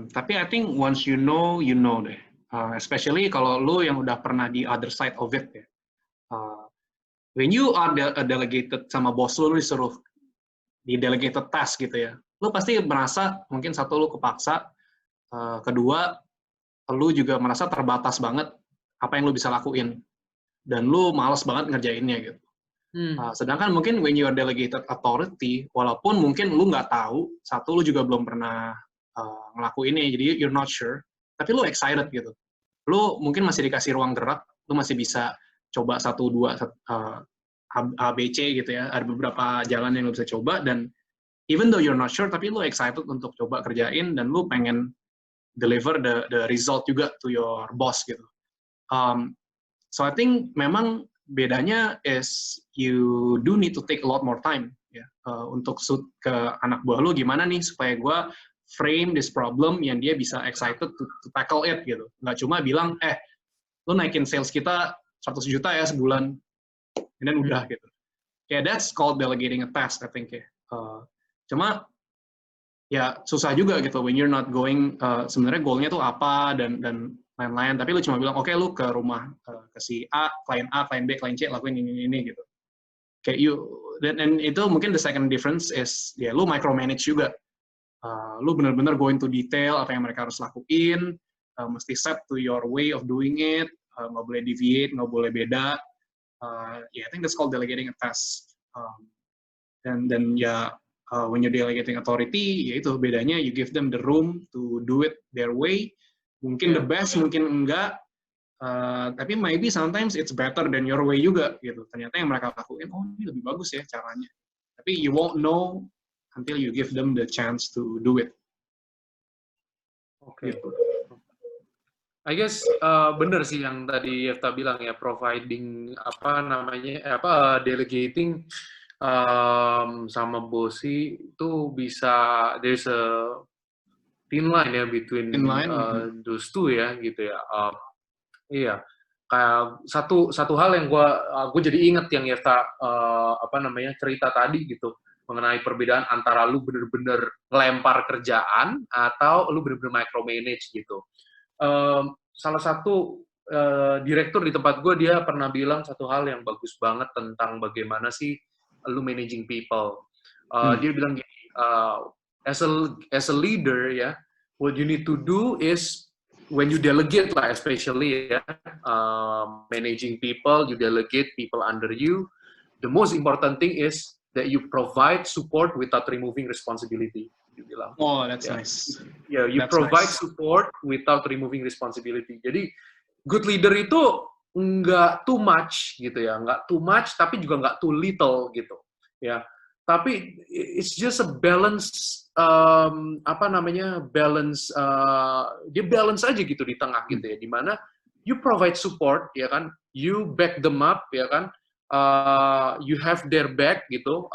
Speaker 2: Tapi I think once you know deh. Especially kalau lu yang udah pernah di other side of it ya. When you are delegated sama bos lu disuruh di delegated task gitu ya. Lu pasti merasa mungkin satu lu kepaksa, kedua lu juga merasa terbatas banget apa yang lu bisa lakuin. Dan lu malas banget ngerjainnya gitu. Sedangkan mungkin when you are delegated authority, walaupun mungkin lu nggak tahu, satu lu juga belum pernah ngelakuinnya, jadi you're not sure, tapi lu excited gitu. Lu mungkin masih dikasih ruang gerak, lu masih bisa coba 1, 2, A, B, C gitu ya, ada beberapa jalan yang lu bisa coba, dan even though you're not sure, tapi lu excited untuk coba kerjain, dan lu pengen deliver the result juga to your boss gitu. So I think memang bedanya is you do need to take a lot more time ya, untuk shoot ke anak buah lu gimana nih supaya gue frame this problem yang dia bisa excited to tackle it gitu. Nggak cuma bilang, lu naikin sales kita 100 juta ya sebulan, dan udah gitu. Yeah, that's called delegating a task, I think ya. Cuma ya susah juga gitu when you're not going, sebenarnya goalnya tuh apa dan lain-lain, tapi lu cuma bilang, oke, lu ke rumah ke si A, klien B, klien C, lakuin ini gitu. Kayak dan itu mungkin the second difference is, ya lu micromanage juga. Lu benar-benar go into detail apa yang mereka harus lakuin, mesti set to your way of doing it, nggak boleh deviate, nggak boleh beda. I think that's called delegating a task. Dan when you're delegating authority, ya itu bedanya, you give them the room to do it their way. Mungkin the best, mungkin enggak. Tapi maybe sometimes it's better than your way juga gitu. Ternyata yang mereka lakuin, oh ini lebih bagus ya caranya. Tapi you won't know until you give them the chance to do it.
Speaker 1: Oke. Gitu. I guess bener sih yang tadi Yefta bilang ya, providing delegating sama bosi itu bisa, there's a thin line ya between those two ya gitu ya. Iya, kayak satu hal yang gue jadi inget yang Yefta cerita tadi gitu, mengenai perbedaan antara lu bener-bener ngelempar kerjaan atau lu bener-bener micromanage gitu. Salah satu direktur di tempat gue, dia pernah bilang satu hal yang bagus banget tentang bagaimana sih lu managing people. Dia bilang gini, as a leader ya, what you need to do is when you delegate lah, especially ya, managing people, you delegate people under you. The most important thing is that you provide support without removing responsibility. Bilang.
Speaker 2: Oh, that's nice.
Speaker 1: Yeah, you provide support without removing responsibility. Jadi, good leader itu nggak too much gitu ya, nggak too much tapi juga nggak too little gitu ya. Tapi it's just a balance, dia balance aja gitu di tengah gitu ya, dimana you provide support ya kan, you back them up ya kan, you have their back gitu,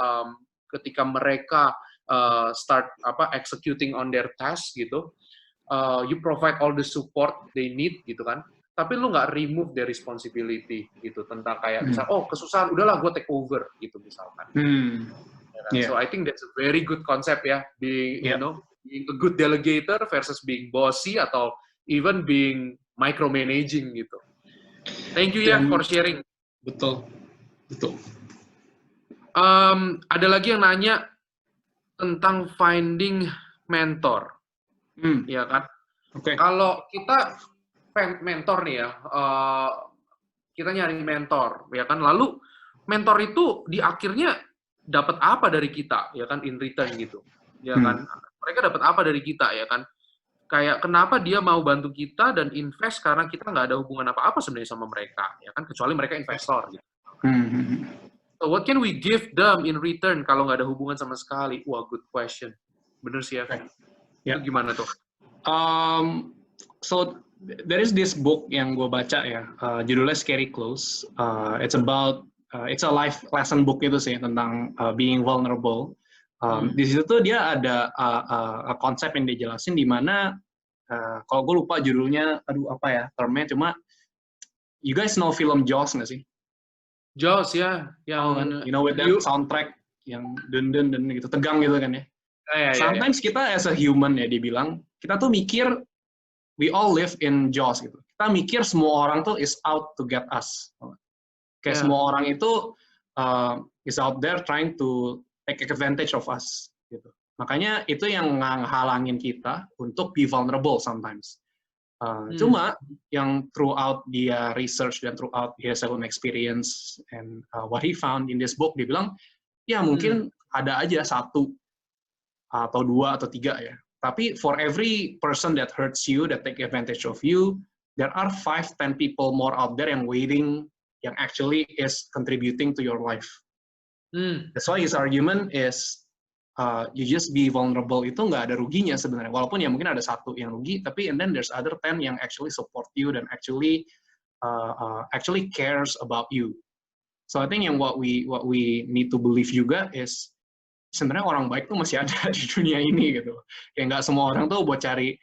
Speaker 1: ketika mereka start executing on their task gitu, you provide all the support they need gitu kan, tapi lu nggak remove their responsibility gitu, tentang kayak misal kesusahan udahlah gue take over gitu misalkan. So I think that's a very good concept ya, being being a good delegator versus being bossy atau even being micromanaging gitu. Thank you ya for sharing.
Speaker 2: Betul.
Speaker 1: Ada lagi yang nanya tentang finding mentor, ya kan?
Speaker 2: Okay.
Speaker 1: Kalau kita mentor nih ya, kita nyari mentor, ya kan? Lalu mentor itu di akhirnya dapat apa dari kita, ya kan? In return gitu, ya kan? Mereka dapat apa dari kita, ya kan? Kayak kenapa dia mau bantu kita dan invest, karena kita nggak ada hubungan apa-apa sebenarnya sama mereka, ya kan? Kecuali mereka investor. Gitu. So what can we give them in return kalau nggak ada hubungan sama sekali? Wah, good question. Bener sih ya. Itu gimana tuh?
Speaker 2: So there is this book yang gue baca ya, judulnya Scary Close. It's about it's a life lesson book itu sih, tentang being vulnerable. Di situ tuh dia ada konsep yang dijelasin di mana kalau gue lupa judulnya, termnya, cuma you guys know film Jaws nggak sih?
Speaker 1: Jaws ya, yang
Speaker 2: you know with that soundtrack yang dun gitu, tegang gitu kan ya. Sometimes kita as a human ya, dibilang kita tuh mikir we all live in Jaws gitu. Kita mikir semua orang tuh is out to get us. Kayak semua orang itu is out there trying to take advantage of us gitu. Makanya itu yang ngehalangin kita untuk be vulnerable sometimes. Cuma yang throughout dia research dan throughout his own experience and what he found in this book, dia bilang ya mungkin ada aja 1 atau 2 atau 3 ya. Tapi for every person that hurts you, that take advantage of you, there are 5-10 people more out there yang waiting, yang actually is contributing to your life. That's why his argument is you just be vulnerable itu nggak ada ruginya sebenarnya. Walaupun ya mungkin ada 1 yang rugi, tapi and then there's other 10 yang actually support you dan actually cares about you. So I think yang what we need to believe juga is sebenarnya orang baik tuh masih ada di dunia ini gitu. Kayak nggak semua orang tuh buat cari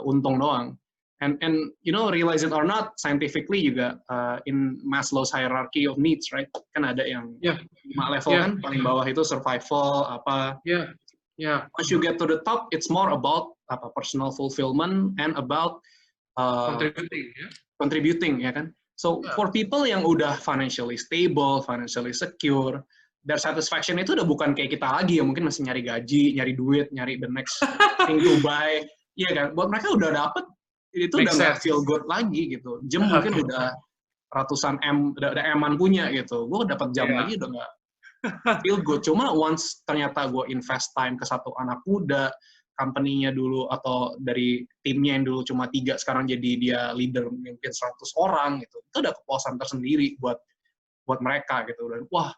Speaker 2: untung doang. And you know, realize it or not, scientifically juga in Maslow's hierarchy of needs, right? Kan ada yang 5 level kan, paling bawah itu survival apa. Once you get to the top, it's more about personal fulfillment and about contributing, ya kan? So for people yang udah financially stable, financially secure, their satisfaction itu udah bukan kayak kita lagi yang mungkin masih nyari gaji, nyari duit, nyari the next thing to buy. Iya kan? Buat mereka udah dapet, itu udah nggak feel good lagi gitu. Mungkin udah ratusan udah eman punya gitu. Gue dapat jam lagi udah nggak feel good. Cuma once ternyata gue invest time ke satu anak muda, company-nya dulu atau dari timnya yang dulu cuma 3, sekarang jadi dia leader memimpin 100 orang gitu. Itu udah kepuasan tersendiri buat mereka gitu. Dan wah,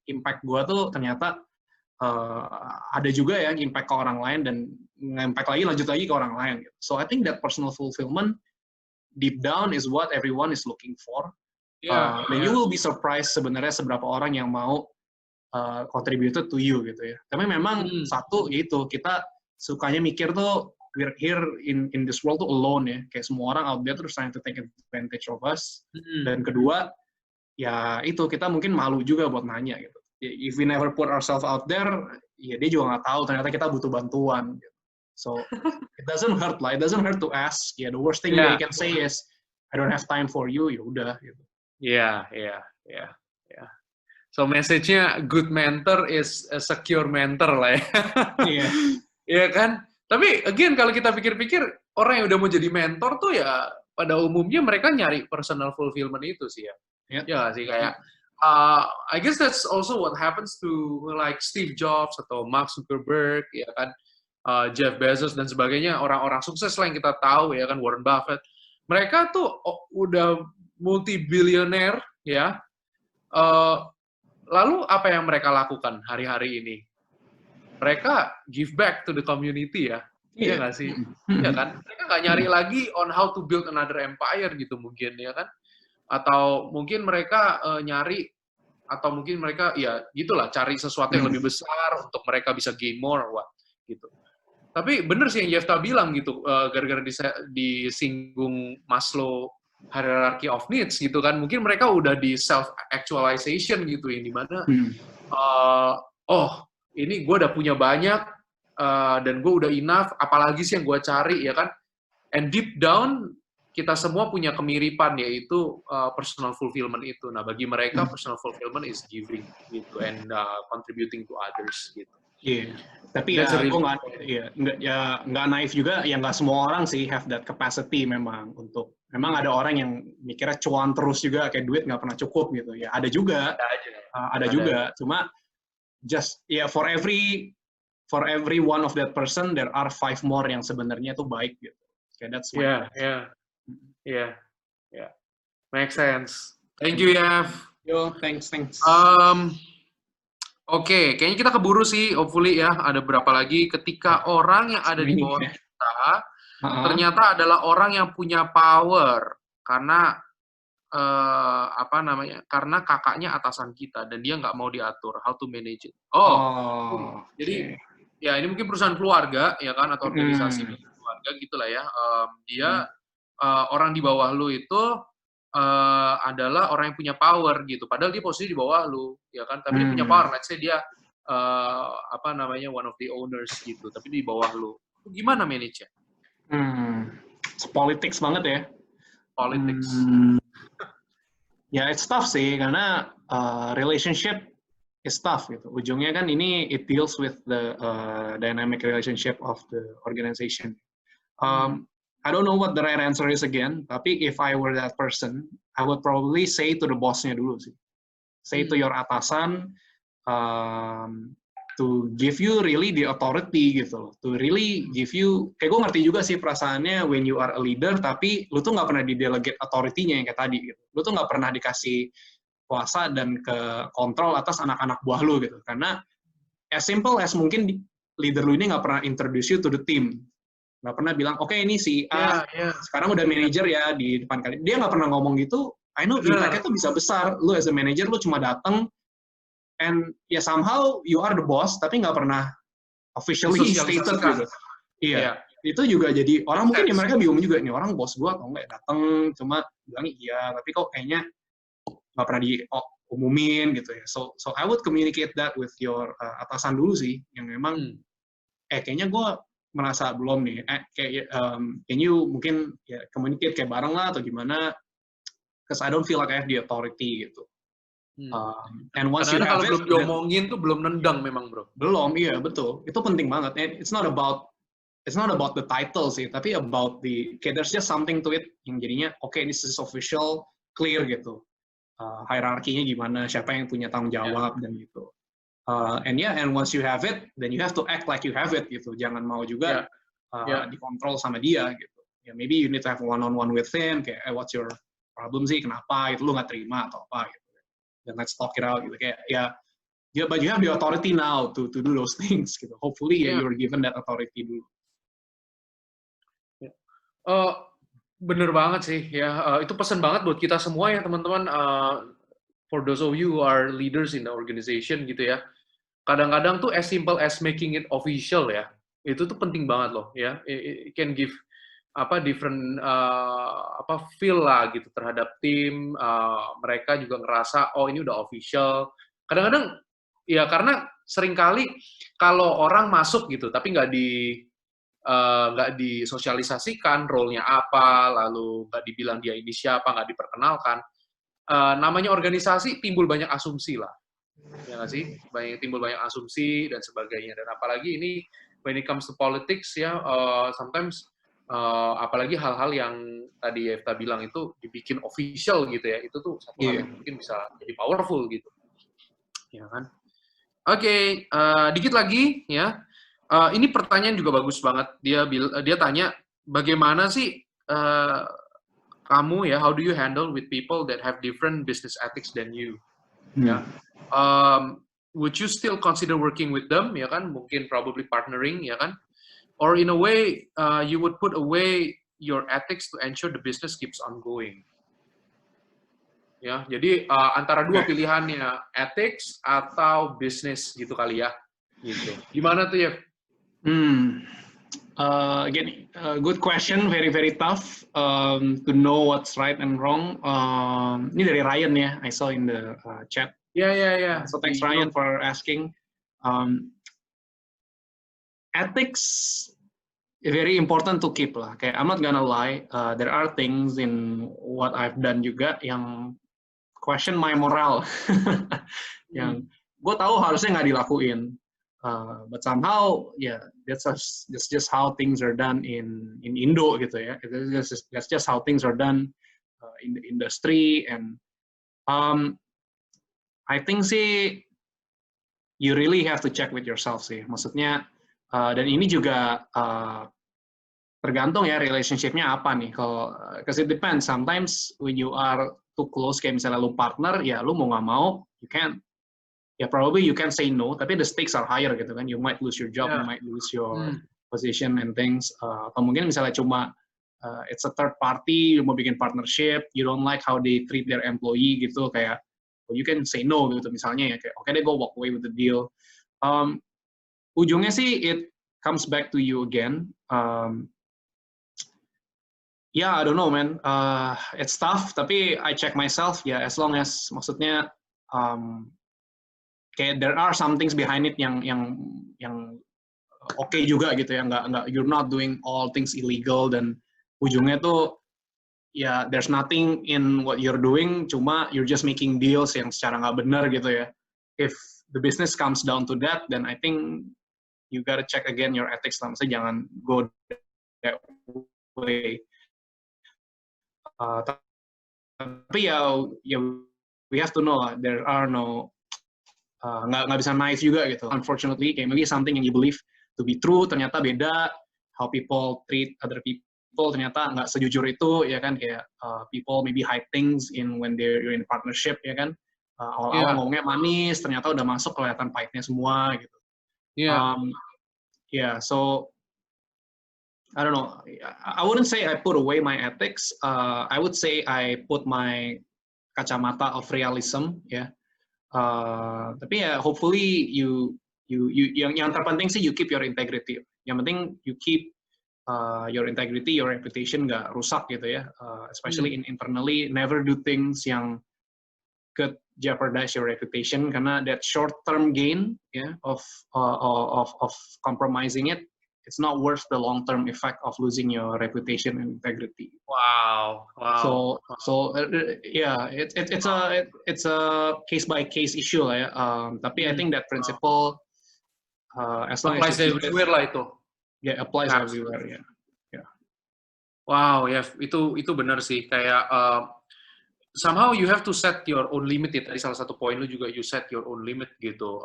Speaker 2: impact gue tuh ternyata ada juga ya impact ke orang lain dan impact lagi lanjut lagi ke orang lain gitu. So I think that personal fulfillment deep down is what everyone is looking for. Dan you will be surprised sebenarnya seberapa orang yang mau contributed to you gitu ya. Tapi memang satu yaitu kita sukanya mikir tuh we're here in this world tuh alone ya. Kayak semua orang out there terus trying to take advantage of us. Dan kedua, ya itu kita mungkin malu juga buat nanya gitu. If we never put ourselves out there, ya dia juga nggak tahu ternyata kita butuh bantuan. Gitu. So it doesn't hurt lah. It doesn't hurt to ask. Yeah, the worst thing they can say is I don't have time for you. Ya udah. Gitu.
Speaker 1: Yeah. So message-nya good mentor is a secure mentor lah ya.
Speaker 2: Iya.
Speaker 1: Iya kan? Tapi again kalau kita pikir-pikir orang yang udah mau jadi mentor tuh ya pada umumnya mereka nyari personal fulfillment itu sih ya. Ya sih kayak I guess that's also what happens to like Steve Jobs atau Mark Zuckerberg ya kan, Jeff Bezos dan sebagainya, orang-orang sukses lah yang kita tahu ya kan, Warren Buffett. Mereka tuh udah multi-billionaire ya. Lalu apa yang mereka lakukan hari-hari ini? Mereka give back to the community ya. Iya nggak sih? Iya kan? Mereka nggak nyari lagi on how to build another empire gitu mungkin ya kan? Atau mungkin mereka nyari, atau mungkin mereka ya gitulah cari sesuatu yang lebih besar untuk mereka bisa gain more gitu. Tapi bener sih yang Yefta bilang gitu, gara-gara disinggung Maslow hierarchy of needs gitu kan, mungkin mereka udah di self actualization gitu yang dimana ini gue udah punya banyak dan gue udah enough, apalagi sih yang gue cari ya kan. And deep down kita semua punya kemiripan yaitu personal fulfillment itu. Nah bagi mereka personal fulfillment is giving gitu and contributing to others gitu.
Speaker 2: Iya. Tapi ya gue nggak naif juga, ya nggak semua orang sih have that capacity memang untuk. Memang ada orang yang mikirnya cuan terus juga, kayak duit nggak pernah cukup gitu. Ya ada juga. Ada juga. Cuma just for every one of that person there are 5 more yang sebenarnya tuh baik gitu. Okay, that's my
Speaker 1: Yeah. Make sense. Thank you, Yev.
Speaker 2: Yo, thanks.
Speaker 1: Oke, kayaknya kita keburu sih, hopefully ya, ada berapa lagi. Ketika orang yang ada di bawah kita, ternyata adalah orang yang punya power, karena karena kakaknya atasan kita, dan dia nggak mau diatur, how to manage it. Jadi, ya ini mungkin perusahaan keluarga, ya kan, atau organisasi keluarga gitulah ya. Dia, orang di bawah lu itu, adalah orang yang punya power gitu, padahal dia posisi di bawah lu, ya kan, tapi dia punya power, let's say dia one of the owners gitu, tapi di bawah lu, gimana manage-nya?
Speaker 2: Politics banget ya.
Speaker 1: Politics.
Speaker 2: Ya, it's tough sih, karena relationship is tough gitu. Ujungnya kan ini it deals with the dynamic relationship of the organization. I don't know what the right answer is again, tapi if I were that person, I would probably say to the boss-nya dulu sih. Say to your atasan, to give you really the authority gitu loh. To really give you, kayak gue ngerti juga sih perasaannya when you are a leader, tapi lu tuh nggak pernah di-delegate authority-nya yang kayak tadi gitu. Lu tuh nggak pernah dikasih kuasa dan ke kontrol atas anak-anak buah lu gitu. Karena as simple as mungkin leader lu ini nggak pernah introduce you to the team. Nggak pernah bilang, oke ini si A, sekarang udah manager ya di depan kalian. Dia nggak pernah ngomong gitu, I know impact-nya tuh bisa besar. Lu as a manager, lu cuma datang, and ya somehow you are the boss, tapi nggak pernah officially stated gitu. Iya. Itu juga jadi, orang mungkin ya mereka bingung juga, nih orang bos gua atau nggak datang, cuma bilang iya, tapi kok kayaknya nggak pernah diumumin gitu ya. So I would communicate that with your atasan dulu sih, yang memang, kayaknya gua merasa belum nih, can you mungkin ya communicate kayak bareng lah atau gimana, because I don't feel like I have the authority gitu. And once you have
Speaker 1: kalau belum diomongin tuh belum nendang memang bro.
Speaker 2: Belum, iya betul, itu penting banget. And it's not about the title sih, tapi about there's just something to it yang jadinya, okay, this is official, clear gitu. Hierarkinya gimana, siapa yang punya tanggung jawab dan gitu. And once you have it, then you have to act like you have it gitu. Jangan mau juga dikontrol sama dia gitu. Ya, maybe you need to have one-on-one with him, kayak, what's your problem sih, kenapa itu lu nggak terima atau apa gitu. Dan let's talk it out gitu. Kayak, but you have the authority now to do those things gitu. Hopefully you're given that authority dulu.
Speaker 1: Bener banget sih ya. Itu pesan banget buat kita semua ya teman-teman. For those of you who are leaders in the organization gitu ya. Kadang-kadang tuh as simple as making it official ya. Itu tuh penting banget loh ya. It can give different feel lah gitu terhadap tim. Mereka juga ngerasa oh ini udah official. Kadang-kadang ya karena seringkali kalau orang masuk gitu tapi nggak disosialisasikan role-nya apa, lalu nggak dibilang dia ini siapa, nggak diperkenalkan. Namanya organisasi timbul banyak asumsi lah, ya nggak sih? Timbul banyak asumsi dan sebagainya. Dan apalagi ini when it comes to politics ya, sometimes apalagi hal-hal yang tadi Yefta bilang itu dibikin official gitu ya, itu tuh satu hal yang mungkin bisa jadi powerful gitu, ya kan? Oke, dikit lagi ya. Ini pertanyaan juga bagus banget. Dia tanya bagaimana sih kamu ya, how do you handle with people that have different business ethics than you? Ya, would you still consider working with them? Ya kan, mungkin probably partnering, ya kan? Or in a way, you would put away your ethics to ensure the business keeps on going. Ya, jadi antara dua pilihannya, ethics atau bisnis gitu kali ya. Gitu. Gimana tuh ya?
Speaker 2: Again, good question, very very tough to know what's right and wrong. Ini dari Ryan ya, I saw in the chat.
Speaker 1: Yeah.
Speaker 2: So thanks Ryan for asking. Ethics very important to keep lah. Kayak I'm not gonna lie, there are things in what I've done juga yang question my moral, yang gue tahu harusnya nggak dilakuin. But somehow, that's just how things are done in Indo gitu ya. That's just how things are done in the industry. And I think sih, you really have to check with yourself sih. Maksudnya, dan ini juga tergantung ya relationship-nya apa nih. Because it depends. Sometimes when you are too close, kayak misalnya lu partner, ya lu mau nggak mau, you can't. Ya probably you can say no, tapi the stakes are higher gitu kan. You might lose your job, you might lose your position and things. Atau mungkin misalnya cuma it's a third party, you mau bikin partnership, you don't like how they treat their employee gitu, kayak you can say no gitu misalnya ya, kayak oke deh, go walk away with the deal. Ujungnya sih it comes back to you again. I don't know man, it's tough, tapi I check myself ya, as long as maksudnya kayak there are some things behind it yang oke juga gitu ya, nggak you're not doing all things illegal, dan ujungnya tuh there's nothing in what you're doing, cuma you're just making deals yang secara nggak benar gitu ya. If the business comes down to that, then I think you gotta check again your ethics lah, maksudnya jangan go that way. Tapi we have to know there are no nggak bisa naive juga gitu. Unfortunately, kayak maybe something yang you believe to be true ternyata beda. How people treat other people ternyata nggak sejujur itu, ya kan? Kayak people maybe hide things when you're in partnership, ya kan? Awal-awal ngomongnya manis, ternyata udah masuk kelihatan pahitnya semua gitu. So I don't know. I wouldn't say I put away my ethics. I would say I put my kacamata of realism, ya. Tapi ya hopefully yang terpenting sih you keep your integrity. Yang penting you keep your integrity, your reputation nggak rusak gitu ya. Especially internally, never do things yang could jeopardize your reputation, karena that short-term gain of compromising it, it's not worth the long-term effect of losing your reputation and integrity.
Speaker 1: Wow.
Speaker 2: So it's a case-by-case issue lah ya. Tapi I think that principle as long
Speaker 1: applies
Speaker 2: as
Speaker 1: everywhere lah itu.
Speaker 2: Applies everywhere ya.
Speaker 1: Wow, itu benar sih, kayak somehow you have to set your own limit. Tadi salah satu poin lu juga, you set your own limit gitu,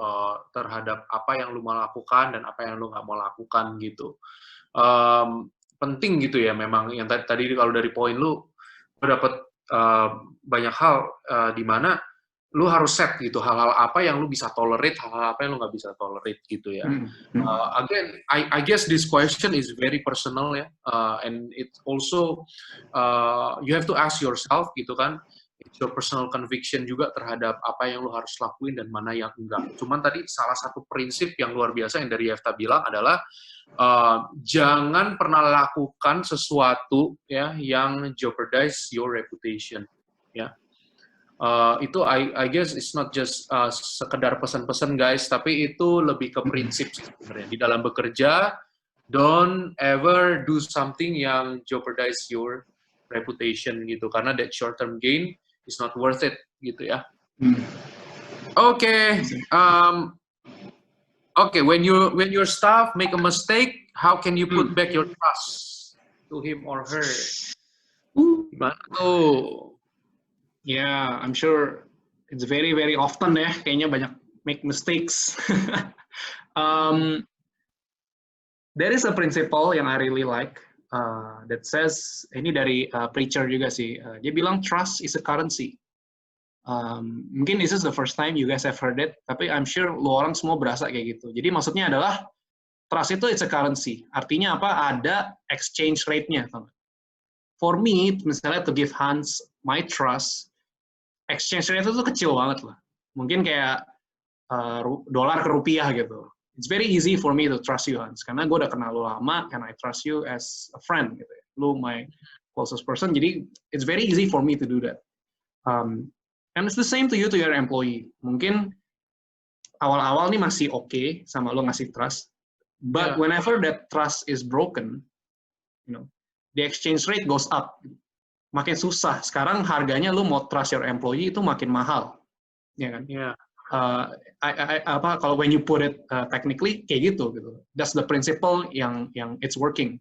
Speaker 1: terhadap apa yang lu mau lakukan dan apa yang lu nggak mau lakukan gitu. Penting gitu ya memang, yang tadi kalau dari poin lu dapat banyak hal di mana lu harus set gitu, hal-hal apa yang lu bisa tolerate, hal-hal apa yang lu nggak bisa tolerate gitu ya. Again, I guess this question is very personal ya, and it's also you have to ask yourself gitu kan, it's your personal conviction juga terhadap apa yang lu harus lakuin dan mana yang enggak. Cuman tadi salah satu prinsip yang luar biasa yang dari Yefta bilang adalah jangan pernah lakukan sesuatu ya yang jeopardize your reputation ya. Itu I guess it's not just sekedar pesan-pesan guys, tapi itu lebih ke prinsip sebenarnya di dalam bekerja. Don't ever do something yang jeopardize your reputation gitu, karena that short term gain is not worth it gitu ya. Okay, when your staff make a mistake, how can you put back your trust to him or her? Gimana tuh?
Speaker 2: Yeah, I'm sure it's very, very often ya, kayaknya banyak make mistakes. There is a principle yang I really like that says, ini dari preacher juga sih, dia bilang trust is a currency. Mungkin this is the first time you guys have heard it, tapi I'm sure lo orang semua berasa kayak gitu. Jadi maksudnya adalah trust itu it's a currency. Artinya apa? Ada exchange rate-nya. For me, misalnya to give Hans my trust, exchange rate itu kecil banget lah. Mungkin kayak dolar ke rupiah gitu. It's very easy for me to trust you, Hans. Karena gue udah kenal lo lama, and I trust you as a friend. Gitu. Lo my closest person, jadi it's very easy for me to do that. And it's the same to you, to your employee. Mungkin awal-awal nih masih okay sama lo ngasih trust. But whenever that trust is broken, you know, the exchange rate goes up. Makin susah. Sekarang harganya lu mau trust your employee itu makin mahal, ya kan?
Speaker 1: Yeah.
Speaker 2: Kalau when you put it technically kayak gitu. That's the principle yang it's working.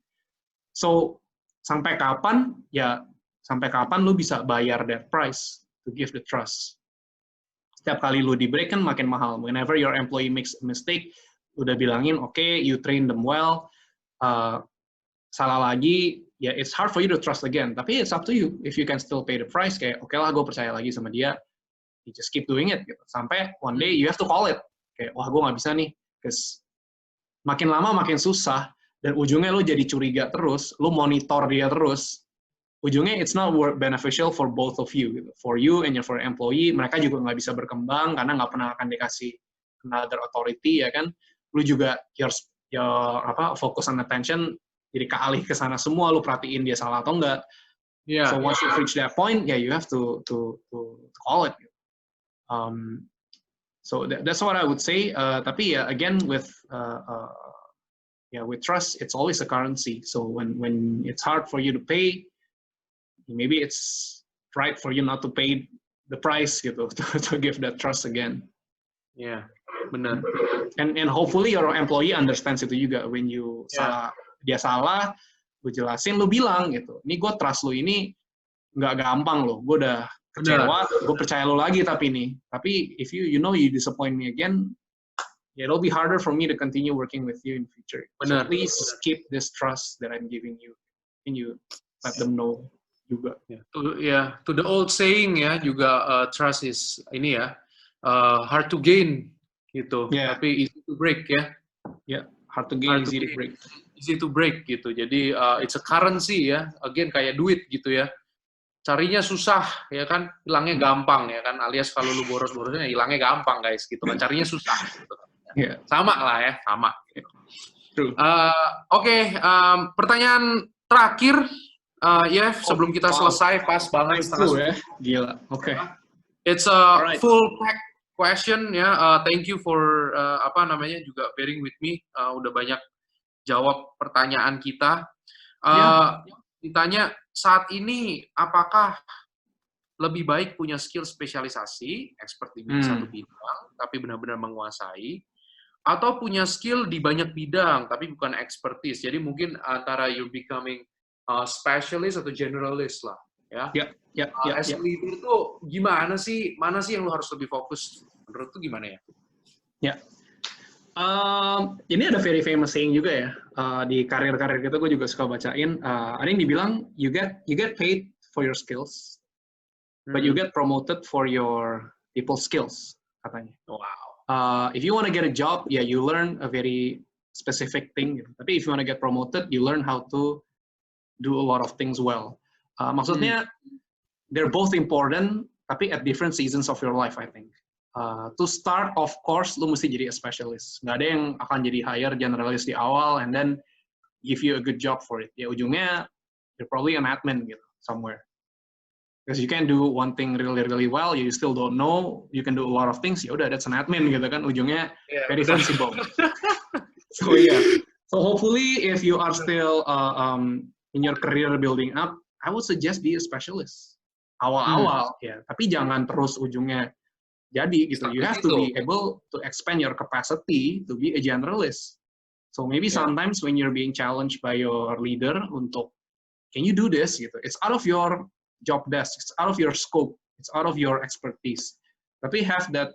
Speaker 2: So sampai kapan lu bisa bayar that price to give the trust? Setiap kali lu di break kan makin mahal. Whenever your employee makes a mistake, udah bilangin, okay, you train them well. Salah lagi, ya it's hard for you to trust again. Tapi it's up to you. If you can still pay the price, kayak oke lah, gue percaya lagi sama dia. You just keep doing it. Gitu. Sampai one day you have to call it. Kayak wah gue nggak bisa nih. Because makin lama makin susah. Dan ujungnya lu jadi curiga terus. Lu monitor dia terus. Ujungnya it's not beneficial for both of you. Gitu. For you and for your employee. Mereka juga nggak bisa berkembang karena nggak pernah akan dikasih another authority, ya kan. Lu juga your focus and attention jadi kealih ke sana semua, lu perhatiin dia salah atau enggak.
Speaker 1: Yeah.
Speaker 2: So once you reach that point, you have to call it. So that's what I would say. Tapi again with trust, it's always a currency. So when it's hard for you to pay, maybe it's right for you not to pay the price gitu to give that trust again.
Speaker 1: Yeah, benar.
Speaker 2: And hopefully your employee understands itu juga. When you dia salah, lu jelasin, lu bilang gitu. Ini gue trust lu ini nggak gampang loh. Gue udah kecewa, gue percaya lu lagi tapi if you disappoint me again, it'll be harder for me to continue working with you in the future. So please keep this trust that I'm giving you. Can you let them know juga?
Speaker 1: To the old saying ya juga, trust is ini ya, hard to gain gitu, tapi easy to break ya.
Speaker 2: Hard to gain, easy to break.
Speaker 1: Easy to break gitu. Jadi it's a currency ya. Again kayak duit gitu ya. Carinya susah ya kan, hilangnya gampang ya kan. Alias kalau lu boros-borosnya hilangnya gampang guys gitu kan. Carinya susah gitu. Sama lah ya, sama. Gitu. Oke, pertanyaan terakhir sebelum kita selesai, pas banget setengah
Speaker 2: ya. Gila. Oke.
Speaker 1: It's a full pack question ya. Thank you for juga bearing with me. Udah banyak jawab pertanyaan kita. Ditanya, saat ini apakah lebih baik punya skill spesialisasi, expert di satu bidang, tapi benar-benar menguasai, atau punya skill di banyak bidang, tapi bukan expertise. Jadi mungkin antara you becoming specialist atau generalist lah. ya. As a
Speaker 2: Ya.
Speaker 1: leader tuh gimana sih? Mana sih yang lu harus lebih fokus? Menurut tuh gimana ya?
Speaker 2: Ya. Ini ada very famous saying juga ya, di karir-karir kita gue juga suka bacain. Ada yang dibilang you get paid for your skills, but you get promoted for your people skills, katanya.
Speaker 1: Wow.
Speaker 2: If you want to get a job, yeah, you learn a very specific thing. Gitu. Tapi if you want to get promoted, you learn how to do a lot of things well. Maksudnya they're both important, tapi at different seasons of your life, I think. To start, of course, lu mesti jadi a specialist. Nggak ada yang akan jadi hire generalist di awal, and then give you a good job for it. Ya ujungnya, you're probably an admin gitu, somewhere. Because you can do one thing really, really well, you still don't know, you can do a lot of things, ya udah, that's an admin gitu kan, ujungnya very flexible. So hopefully, if you are still in your career building up, I would suggest be a specialist. Awal-awal, ya. Tapi jangan terus ujungnya jadi gitu. You have to be able to expand your capacity to be a generalist. So maybe sometimes when you're being challenged by your leader untuk, can you do this? Gitu. It's out of your job desk, it's out of your scope, it's out of your expertise. Tapi have that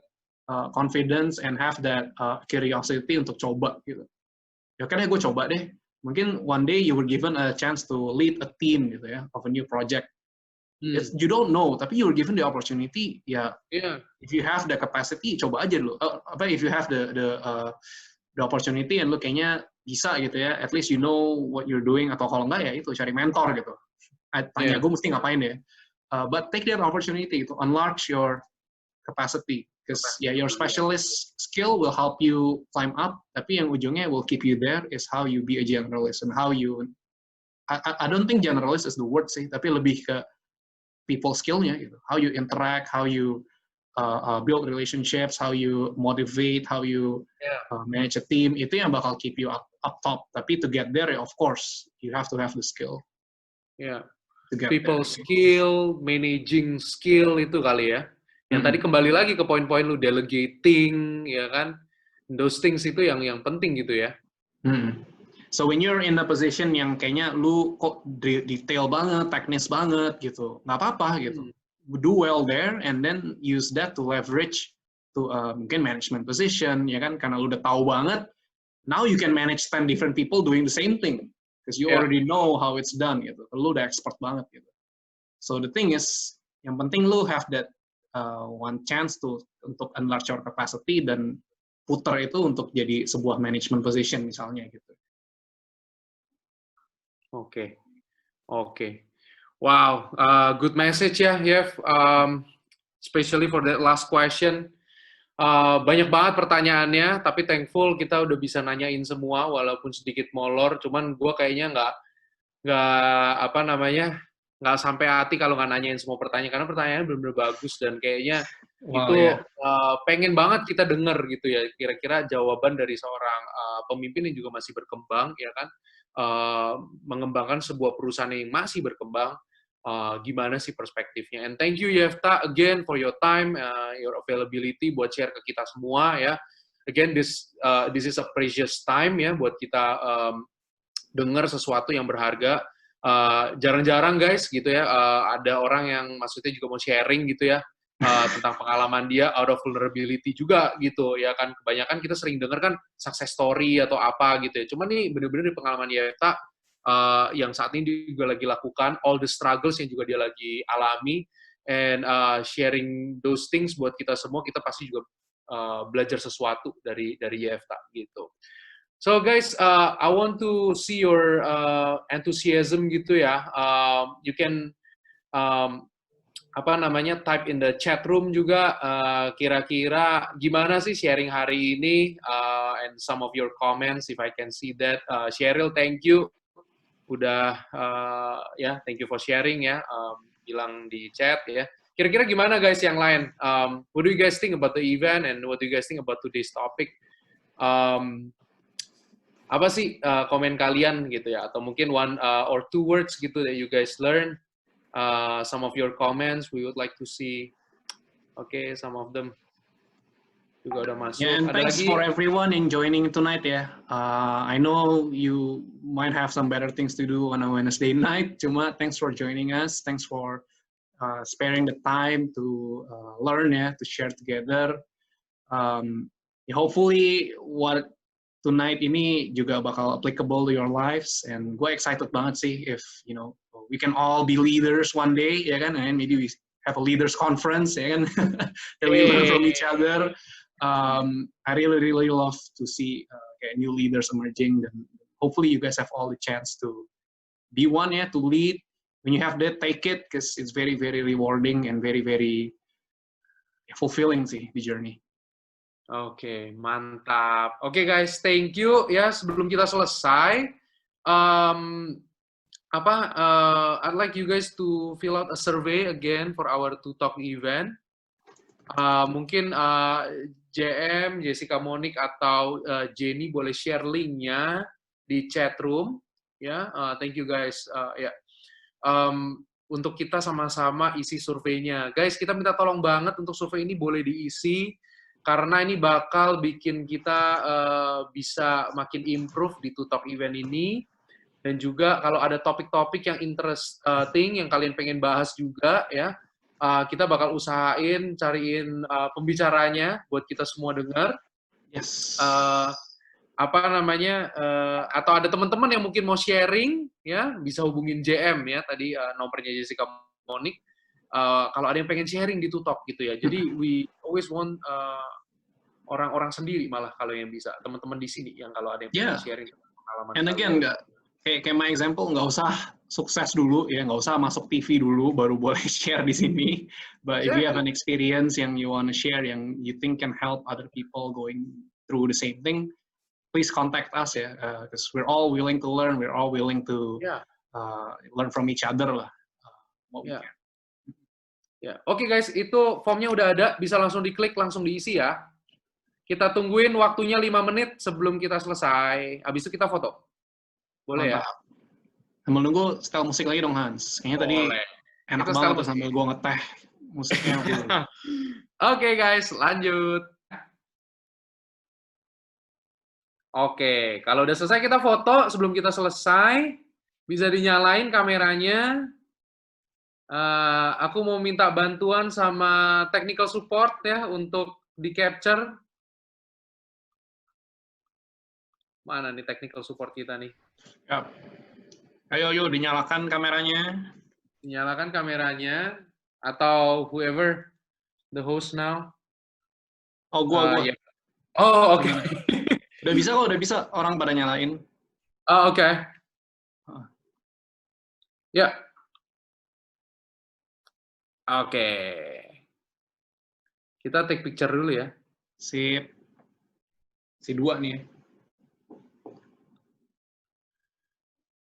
Speaker 2: confidence and have that curiosity untuk coba gitu. Ya kan gue coba deh. Mungkin one day you were given a chance to lead a team gitu ya of a new project. You don't know, tapi you're given the opportunity. Ya, if you have the capacity, coba aja dulu. If you have the opportunity and lu kayaknya bisa gitu ya, at least you know what you're doing. Atau kalau enggak ya itu cari mentor gitu. Tanya gue mesti ngapain ya. But take that opportunity to enlarge your capacity. Because your specialist skill will help you climb up. Tapi yang ujungnya will keep you there is how you be a generalist and how you. I don't think generalist is the word sih, tapi lebih ke people skill-nya gitu. How you interact, how you build relationships, how you motivate, how you manage a team, itu yang bakal keep you up top. Tapi to get there, of course, you have to have the skill.
Speaker 1: People skill, managing skill itu kali ya. Yang tadi kembali lagi ke poin-poin lu, delegating, ya kan? Those things itu yang penting gitu ya.
Speaker 2: So when you're in a position yang kayaknya lu kok detail banget, teknis banget gitu, nggak apa-apa gitu. Do well there and then use that to leverage to mungkin management position, ya kan? Karena lu udah tahu banget, now you can manage 10 different people doing the same thing. Because you already know how it's done gitu. Lu udah expert banget gitu. So the thing is, yang penting lu have that one chance untuk enlarge your capacity dan putar itu untuk jadi sebuah management position misalnya gitu.
Speaker 1: Oke. Wow, good message ya, Yev. Especially for that last question. Banyak banget pertanyaannya, tapi thankful kita udah bisa nanyain semua, walaupun sedikit molor. Cuman gue kayaknya nggak sampai hati kalau nggak nanyain semua pertanyaan, karena pertanyaannya benar-benar bagus dan kayaknya pengen banget kita denger gitu ya. Kira-kira jawaban dari seorang pemimpin yang juga masih berkembang, ya kan? Mengembangkan sebuah perusahaan yang masih berkembang, gimana sih perspektifnya. And thank you Yefta again for your time, your availability buat share ke kita semua ya. Again this is a precious time ya buat kita dengar sesuatu yang berharga. Jarang-jarang guys gitu ya, ada orang yang maksudnya juga mau sharing gitu ya, tentang pengalaman dia out of vulnerability juga gitu ya kan. Kebanyakan kita sering dengar kan success story atau apa gitu ya, cuman nih bener-bener di pengalaman Yefta yang saat ini juga lagi lakukan, all the struggles yang juga dia lagi alami, and sharing those things buat kita semua, kita pasti juga belajar sesuatu dari Yefta gitu. So guys, I want to see your enthusiasm gitu ya. You can type in the chat room juga, kira-kira gimana sih sharing hari ini, and some of your comments if I can see that. Cheryl, thank you udah thank you for sharing ya, bilang di chat ya. Kira-kira gimana guys yang lain? What do you guys think about the event and what do you guys think about today's topic? Apa sih komen kalian gitu ya, atau mungkin one or two words gitu that you guys learn. Some of your comments we would like to see. Okay, some of them. juga udah masuk.
Speaker 2: Yeah, and
Speaker 1: Ada
Speaker 2: thanks
Speaker 1: lagi?
Speaker 2: for everyone in joining tonight ya. I know you might have some better things to do on a Wednesday night. Cuma thanks for joining us. Thanks for sparing the time to learn ya, to share together. Hopefully what tonight ini juga bakal applicable to your lives. And gue excited banget sih if we can all be leaders one day ya kan, and maybe we have a leaders conference ya kan, that we learn from each other. I really love to see new leaders emerging, and hopefully you guys have all the chance to be one ya, to lead. When you have that, take it, because it's very rewarding and very fulfilling sih the journey.
Speaker 1: Oke, mantap. Oke guys, thank you ya. Sebelum kita selesai, I'd like you guys to fill out a survey again for our To Talk event. Mungkin JM, Jessica Monik, atau Jenny boleh share linknya di chat room. Ya, thank you guys. Untuk kita sama-sama isi surveinya. Guys, kita minta tolong banget untuk survei ini boleh diisi, karena ini bakal bikin kita bisa makin improve di To Talk event ini. Dan juga kalau ada topik-topik yang interesting, yang kalian pengen bahas juga, ya, kita bakal usahain cariin pembicaranya buat kita semua dengar.
Speaker 2: Yes.
Speaker 1: Atau ada teman-teman yang mungkin mau sharing, ya, bisa hubungin JM ya, tadi nomornya Jessica Monik. Kalau ada yang pengen sharing di To Talk gitu ya. Jadi we always want orang-orang sendiri malah kalau yang bisa, teman-teman di sini yang kalau ada yang pengen sharing pengalaman.
Speaker 2: And again, kayak my example, nggak usah sukses dulu ya, nggak usah masuk TV dulu baru boleh share di sini. But if you have an experience yang you want to share, yang you think can help other people going through the same thing, please contact us ya, because we're all willing to learn, we're all willing to learn from each other lah.
Speaker 1: Oke guys, itu formnya udah ada, bisa langsung diklik, langsung diisi ya. Kita tungguin waktunya 5 menit sebelum kita selesai. Habis itu kita foto. Boleh. Mantap.
Speaker 2: Ya? Sambil nunggu setel musik lagi dong, Hans. Kayaknya tadi enak kita banget tuh sambil gue ngeteh musiknya.
Speaker 1: Oke guys, lanjut. Oke, kalau udah selesai kita foto. Sebelum kita selesai, bisa dinyalain kameranya. Aku mau minta bantuan sama technical support ya untuk di-capture. Mana nih technical support kita nih?
Speaker 2: Yap. Ayo, dinyalakan kameranya.
Speaker 1: Dinyalakan kameranya, atau whoever the host now.
Speaker 2: Oh, gua.
Speaker 1: Yeah. Oh, oke.
Speaker 2: Udah bisa orang pada nyalain.
Speaker 1: Oh, oke. Ya. Oke. Kita take picture dulu ya.
Speaker 2: Sip. Si 2 nih.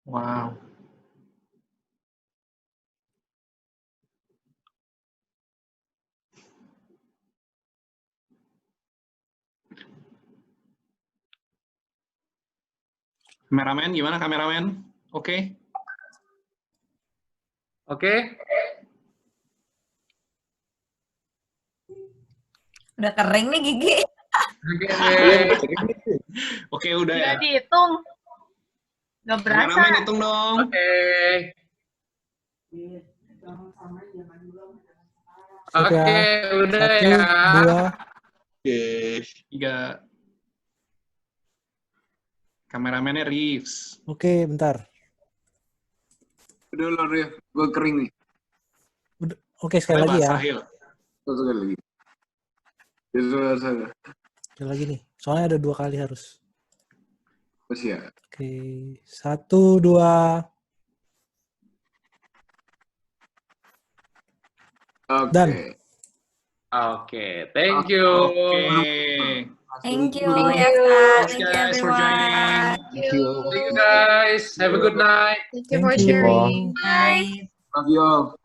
Speaker 2: Wow. Kameramen, gimana kameramen? Oke?
Speaker 1: Oke.
Speaker 3: Udah kering nih gigi.
Speaker 2: Oke, udah ya.
Speaker 3: Udah dihitung. Gak berasa.
Speaker 2: Kameramen hitung dong.
Speaker 1: Oke. Oke, udah
Speaker 4: 1,
Speaker 1: ya.
Speaker 2: 2, 3. Kameramennya Reeves.
Speaker 4: Oke, bentar.
Speaker 5: Udah lah, Rev. Gue kering nih.
Speaker 4: Oke, sekali lagi ya.
Speaker 5: Sekali lagi.
Speaker 4: Sekali lagi nih. Soalnya ada 2 kali harus.
Speaker 5: Siap.
Speaker 4: Oke, 1, 2. Dan.
Speaker 1: Oke, thank you.
Speaker 3: Thank you,
Speaker 2: Thanks guys for joining.
Speaker 3: Thank you.
Speaker 1: Thank you guys. Have a good night.
Speaker 3: Thank you for sharing. Bye.
Speaker 5: Love you all.